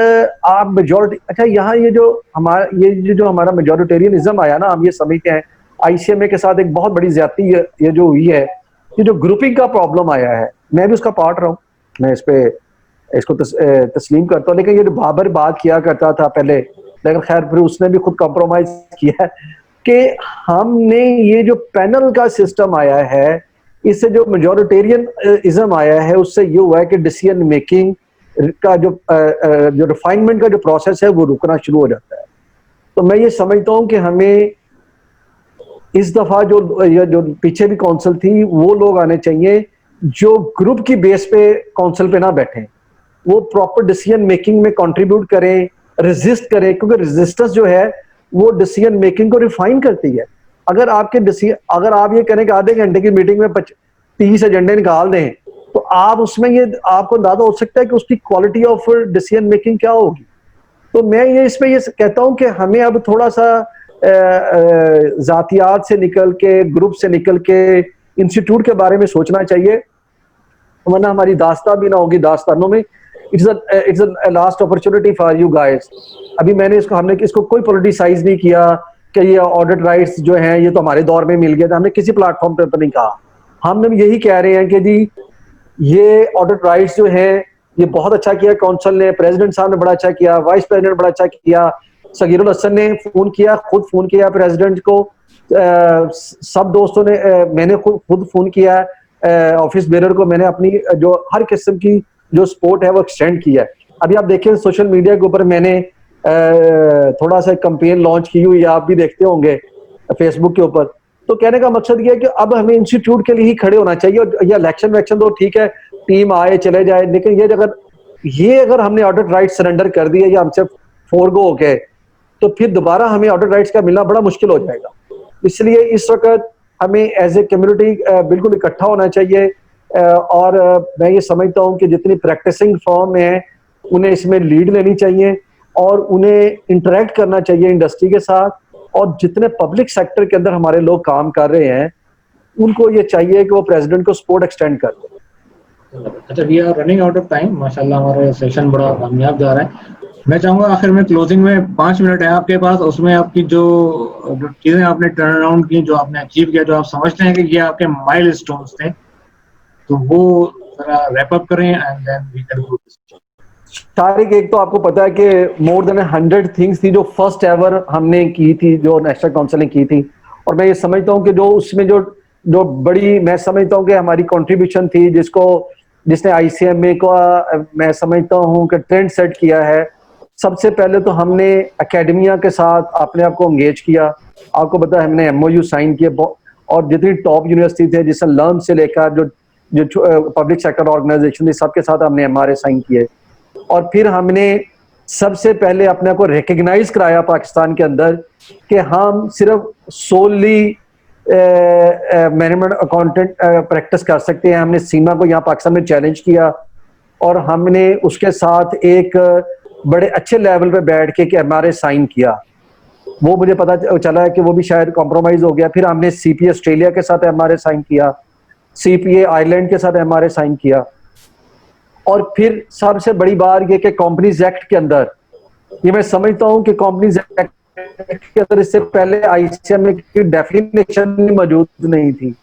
आप मेजॉरिटी, अच्छा यहाँ ये जो हमारा मेजॉरिटेरियनिज्म आया ना, हम ये समझते हैं ICMA के साथ एक बहुत बड़ी ज्यादती ये जो हुई है, ये जो ग्रुपिंग का प्रॉब्लम आया है, मैं भी उसका पार्ट रहा हूँ, मैं इसको तस्लीम करता हूँ। लेकिन ये जो बाबर बात किया करता था पहले, लेकिन खैर फिर उसने भी खुद कॉम्प्रोमाइज किया कि हमने ये जो पैनल का सिस्टम आया है, इससे जो मेजॉरिटेरियनिज्म आया है, उससे ये हुआ है कि डिसीजन मेकिंग का जो रिफाइनमेंट का जो प्रोसेस है वो रुकना शुरू हो जाता है। तो मैं ये समझता हूँ कि हमें इस दफा जो पीछे भी काउंसिल थी, वो लोग आने चाहिए जो ग्रुप की बेस पे काउंसिल पे ना बैठे, वो प्रॉपर डिसीजन मेकिंग में कंट्रीब्यूट करें, रेजिस्ट करें, क्योंकि रेजिस्टेंस जो है वो डिसीजन मेकिंग को रिफाइन करती है। अगर आप ये करें कि आधे घंटे की मीटिंग में 30 एजेंडे निकाल दें, तो आप उसमें ये आपको अंदाजा हो सकता है कि उसकी क्वालिटी ऑफ डिसीजन मेकिंग क्या होगी। तो मैं इसमें ये कहता हूं कि हमें अब थोड़ा सा जातियात से निकल के, ग्रुप से निकल के इंस्टीट्यूट के बारे में सोचना चाहिए, वरना हमारी दास्तान भी ना होगी दास्तानों में। It's a last opportunity for you guys. अभी हमने इसको कोई पॉलिटिसाइज नहीं किया कि ये ऑडिट राइट्स जो हैं ये तो हमारे दौर में मिल गए थे, हमने किसी प्लेटफॉर्म पर नहीं कहा। हम यही कह रहे हैं कि जी ये ऑडिट राइट्स जो है ये बहुत अच्छा किया काउंसिल ने, प्रेसिडेंट साहब ने बड़ा अच्छा किया, वाइस प्रेसिडेंट बड़ा अच्छा किया, सगीरुल हसन ने फोन किया, खुद फोन किया प्रेसिडेंट को, सब दोस्तों ने, मैंने खुद फोन किया, ऑफिस बेरर को मैंने अपनी जो हर किस्म की जो सपोर्ट है वो एक्सटेंड किया है। अभी आप देखें सोशल मीडिया के ऊपर मैंने थोड़ा सा कैंपेन लॉन्च की हुई, आप भी देखते होंगे फेसबुक के ऊपर। तो कहने का मकसद ये है कि अब हमें इंस्टीट्यूट के लिए ही खड़े होना चाहिए। और ये इलेक्शन वैक्शन तो ठीक है, टीम आए चले जाए, लेकिन ये अगर हमने ऑडिट राइट सरेंडर कर दिए या हमसे फोरगो हो गए तो फिर दोबारा हमें ऑडिट राइट्स का मिलना बड़ा मुश्किल हो जाएगा। इसलिए इस वक्त हमें एज ए कम्युनिटी बिल्कुल इकट्ठा होना चाहिए। और मैं ये समझता हूँ कि जितनी प्रैक्टिसिंग फॉर्म है उन्हें इसमें लीड लेनी चाहिए और उन्हें इंटरेक्ट करना चाहिए इंडस्ट्री के साथ। और जितने पब्लिक सेक्टर के अंदर हमारे लोग काम कर रहे हैं उनको ये चाहिए कि वो प्रेसिडेंट को सपोर्ट एक्सटेंड कर दें। अच्छा, we are running out of time. माशाल्लाह हमारा सेशन बड़ा कामयाब जा रहा है। मैं चाहूंगा आखिर में क्लोजिंग में 5 मिनट है आपके पास, उसमें आपकी जो चीजें आपने टर्न अराउंड की, जो आपने अचीव किया, जो आप समझते हैं कि ये आपके माइलस्टोन्स थे, तो वो जरा रैप अप करें and then we conclude this. Tariq, एक तो आपको पता है कि मोर देन 100 थिंग्स थी जो फर्स्ट एवर हमने की थी, जो नेशनल काउंसिल ने की थी। और मैं ये समझता हूँ कि जो उसमें जो बड़ी मैं समझता हूँ कि हमारी कंट्रीब्यूशन थी, जिसने आईसीएमए को मैं समझता हूँ कि ट्रेंड सेट किया है। सबसे पहले तो हमने एकेडमिया के साथ अपने आप को एंगेज किया। आपको पता है हमने एमओयू साइन किए और जितनी टॉप यूनिवर्सिटी थे, जिससे लर्न से लेकर जो पब्लिक सेक्टर ऑर्गेनाइजेशन थी, सबके साथ हमने एमआरए साइन किए। और फिर हमने सबसे पहले अपने आप को रिकग्नाइज कराया पाकिस्तान के अंदर कि हम सिर्फ सोली मैनेजमेंट अकाउंटेंट प्रैक्टिस कर सकते हैं। हमने सीमा को यहाँ पाकिस्तान में चैलेंज किया और हमने उसके साथ एक बड़े अच्छे लेवल पे बैठ के एमआरए साइन किया। वो मुझे पता चला है कि वो भी शायद कॉम्प्रोमाइज हो गया। फिर हमने सीपीए ऑस्ट्रेलिया के साथ एमआरए साइन किया, सीपीए आयरलैंड के साथ एमआरए साइन किया। और फिर सबसे बड़ी बात ये कि कंपनीज एक्ट के अंदर, ये मैं समझता हूं कि कंपनीज एक्ट के अंदर इससे पहले आईसीएमए की डेफिनेशन मौजूद नहीं थी।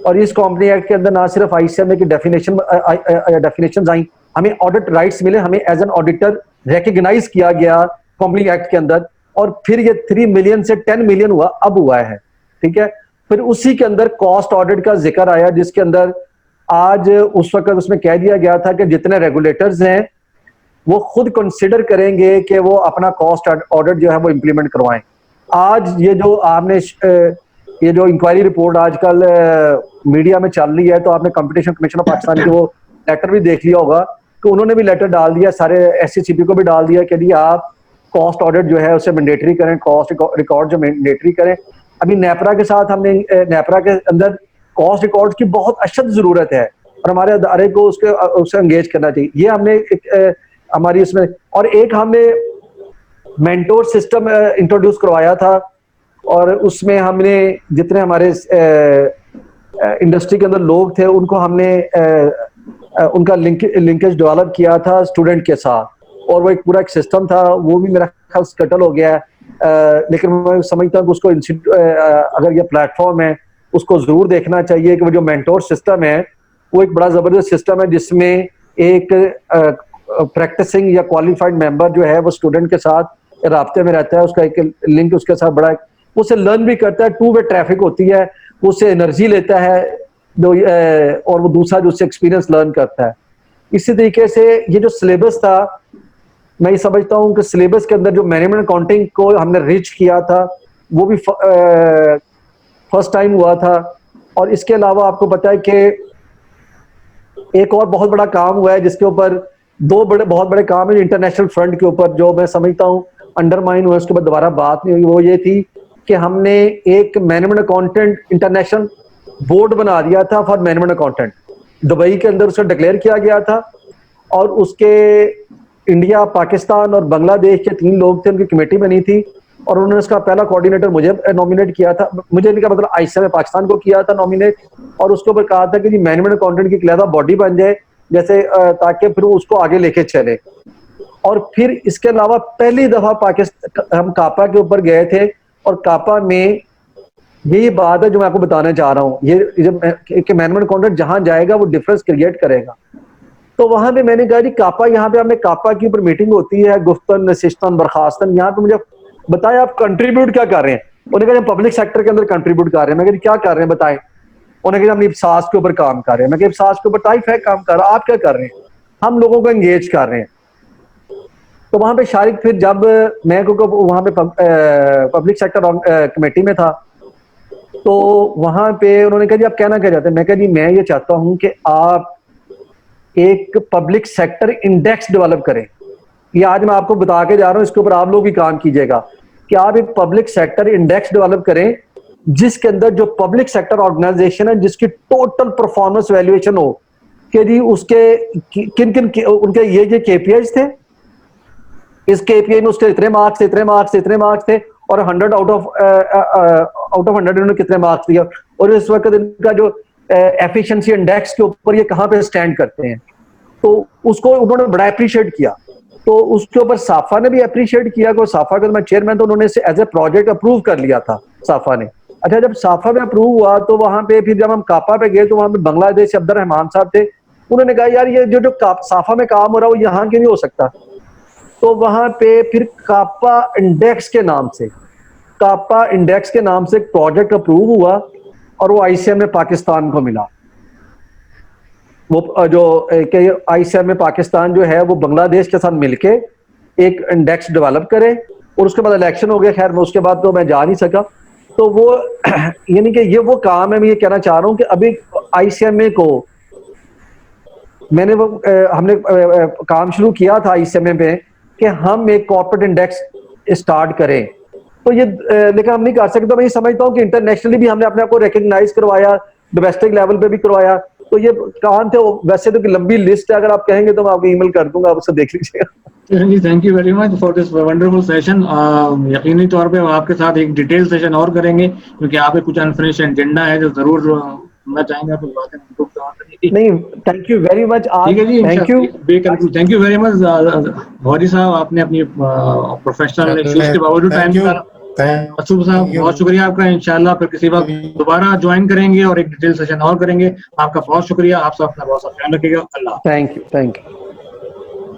और इस कंपनी एक्ट के अंदर ना सिर्फ आईसीएमए की डेफिनेशन आई, हमें ऑडिट राइट्स मिले, हमें एज एन ऑडिटर रिकग्नाइज किया गया कंपनी एक्ट के अंदर। और फिर ये 3 मिलियन से 10 मिलियन हुआ है, ठीक है। फिर उसी के अंदर कॉस्ट ऑडिट का जिक्र आया, जिसके अंदर आज उस वक्त उसमें कह दिया गया था कि जितने रेगुलेटर्स हैं वो खुद कंसिडर करेंगे कि वो अपना कॉस्ट ऑडिट जो है वो इंप्लीमेंट करवाएं। आज ये जो आपने ये जो इंक्वायरी रिपोर्ट आजकल मीडिया में चल रही है, तो आपने कंपटीशन कमीशन ऑफ पाकिस्तान की वो लेटर भी देख लिया होगा कि उन्होंने भी लेटर डाल दिया, सारे एससीसीपी को भी डाल दिया कि आप कॉस्ट ऑडिट जो है उसे मैंडेटरी करें, कॉस्ट रिकॉर्ड जो मैंडेटरी करें। अभी नेपरा के साथ हमने नेपरा के अंदर कॉस्ट रिकॉर्ड की बहुत अशद जरूरत है और हमारे अदारे को उससे एंगेज करना चाहिए। ये हमने हमारी इसमें, और एक हमने मेंटोर सिस्टम इंट्रोड्यूस करवाया था और उसमें हमने जितने हमारे इंडस्ट्री के अंदर लोग थे उनको हमने उनका लिंकेज डेवलप किया था स्टूडेंट के साथ, और वो एक पूरा एक सिस्टम था। वो भी मेरा ख्याल स्कटल हो गया है, लेकिन मैं समझता हूँ कि उसको अगर ये प्लेटफॉर्म है उसको जरूर देखना चाहिए कि वो जो मेंटोर सिस्टम है वो एक बड़ा जबरदस्त सिस्टम है, जिसमें एक प्रैक्टिसिंग या क्वालिफाइड मेंबर जो है वो स्टूडेंट के साथ राब्ते में रहता है, उसका एक लिंक उसके साथ बड़ा, उसे लर्न भी करता है, 2 वे ट्रैफिक होती है, उससे एनर्जी लेता है और वो दूसरा जो उससे एक्सपीरियंस लर्न करता है। इसी तरीके से ये जो सिलेबस था, मैं ये समझता हूँ कि सिलेबस के अंदर जो मैनेजमेंट अकाउंटिंग को हमने रिच किया था वो भी फर्स्ट टाइम हुआ था। और इसके अलावा आपको पता है कि एक और बहुत बड़ा काम हुआ है जिसके ऊपर बहुत बड़े काम है इंटरनेशनल फ्रंट के ऊपर, जो मैं समझता हूँ अंडरमाइन हुआ, उसके बाद दोबारा बात नहीं हुई। वो ये थी कि हमने एक मैनेजमेंट अकाउंटेंट इंटरनेशनल बोर्ड बना दिया था फॉर मैनेजमेंट अकाउंटेंट, दुबई के अंदर उसको डिक्लेयर किया गया था और उसके इंडिया, पाकिस्तान और बांग्लादेश के 3 लोग थे, उनकी कमेटी बनी थी और उन्होंने उसका पहला कोऑर्डिनेटर मुझे नॉमिनेट किया था। मुझे इनका मतलब आईसीएमए पाकिस्तान को किया था नॉमिनेट, और उसके ऊपर कहा था कि जी मैनेजमेंट अकाउंटेंट की एक बॉडी बन जाए जैसे, ताकि फिर उसको आगे लेके चले। और फिर इसके अलावा पहली दफा पाकिस्तान हम कापा के ऊपर गए थे और कापा में यही बात है जो मैं आपको बताना चाह रहा हूँ, ये जब मैनेजमेंट कॉन्ट्रैक्ट जहां जाएगा वो डिफरेंस क्रिएट करेगा। तो वहां पे मैंने कहा जी कापा, यहाँ पे हमने कापा के ऊपर मीटिंग होती है, गुफ्तन नशिस्तन बर्खास्तन, यहाँ पे मुझे बताया आप कंट्रीब्यूट क्या कर रहे हैं। उन्होंने कहा पब्लिक सेक्टर के अंदर कंट्रीब्यूट कर रहे हैं। मैं कहा क्या कर रहे हैं बताएं। उन्होंने कहा हम इफ्सास के ऊपर काम कर रहे हैं। मैं कहा इफ्सास के ऊपर टाइफ है काम कर रहा, आप क्या कर रहे हैं? हम लोगों को एंगेज कर रहे हैं। तो वहां पे शारिक फिर जब मैं क्योंकि वहां पे पब्लिक सेक्टर कमेटी में था, तो वहां पे उन्होंने कहा जी आप कहना क्या चाहते हैं? मैं कहा जी मैं ये चाहता हूं कि आप एक पब्लिक सेक्टर इंडेक्स डेवलप करें। ये आज मैं आपको बता के जा रहा हूं, इसके ऊपर आप लोग भी काम कीजिएगा कि आप एक पब्लिक सेक्टर इंडेक्स डेवलप करें जिसके अंदर जो पब्लिक सेक्टर ऑर्गेनाइजेशन है जिसकी टोटल परफॉर्मेंस वैल्यूएशन हो कि जी उसके किन किन उनके ये केपीआईज थे, इस केपीआई में उसके इतने मार्क्स थे, इतने मार्क्स थे, इतने मार्क्स थे, और 100 आउट ऑफ 100 इन्होंने कितने मार्क्स दिया, और इस वक्त इनका जो एफिशिएंसी इंडेक्स के ऊपर ये कहां पे स्टैंड करते हैं। तो उसको उन्होंने बड़ा अप्रिशिएट किया। तो उसके ऊपर साफा ने भी अप्रिशिएट किया कि साफा का मैं चेयरमैन, तो उन्होंने एज ए प्रोजेक्ट अप्रूव कर लिया था साफा ने। अच्छा, जब साफा में अप्रूव हुआ तो वहां पे फिर जब हम कापा पे गए तो वहां पे बांग्लादेश से अब्दुल रहमान साहब थे। उन्होंने कहा यार ये जो साफा में काम हो रहा है वो यहाँ क्यों नहीं हो सकता। तो वहां पे फिर कापा इंडेक्स के नाम से एक प्रोजेक्ट अप्रूव हुआ और वो आईसीएम में पाकिस्तान को मिला। वो जो आईसीएम में पाकिस्तान जो है वो बांग्लादेश के साथ मिलके एक इंडेक्स डेवलप करे, और उसके बाद इलेक्शन हो गया। खैर उसके बाद तो मैं जा नहीं सका। तो वो यानी कि ये वो काम है। मैं ये कहना चाह रहा हूँ कि अभी आईसीएमए को मैंने हमने काम शुरू किया था आईसीएमए पे कि हम एक कॉर्पोरेट इंडेक्स स्टार्ट करें। तो ये लेकिन हम नहीं कर सकते। तो मैं ये समझता हूँ कि इंटरनेशनली भी हमने अपने आप को रिकग्नाइज करवाया, डोमेस्टिक लेवल पे भी करवाया। तो ये काम थे। वैसे तो लंबी लिस्ट है, अगर आप कहेंगे तो मैं आपको ईमेल कर दूंगा, आप उससे देख लीजिएगा। जी, thank you very much for this wonderful session. यकीनी तौर पे आपके साथ एक डिटेल सेशन और करेंगे क्योंकि आपके कुछ अनफिनिश्ड एजेंडा है जो जरूर मैं चाहेंगे आपको बातें करने की। नहीं, थैंक यू वेरी मच। ठीक है जी, thank you, thank you very much Gauri साहब, आपने अपनी प्रोफेशनल इश्यूज के बावजूद टाइम निकाला। असूब साहब बहुत शुक्रिया आपका। इंशाल्लाह फिर किसी वक्त दोबारा ज्वाइन करेंगे और एक डिटेल सेशन और करेंगे। आपका बहुत शुक्रिया। आप सब अपना बहुत सा ख्याल रखिएगा। अल्लाह। Thank you.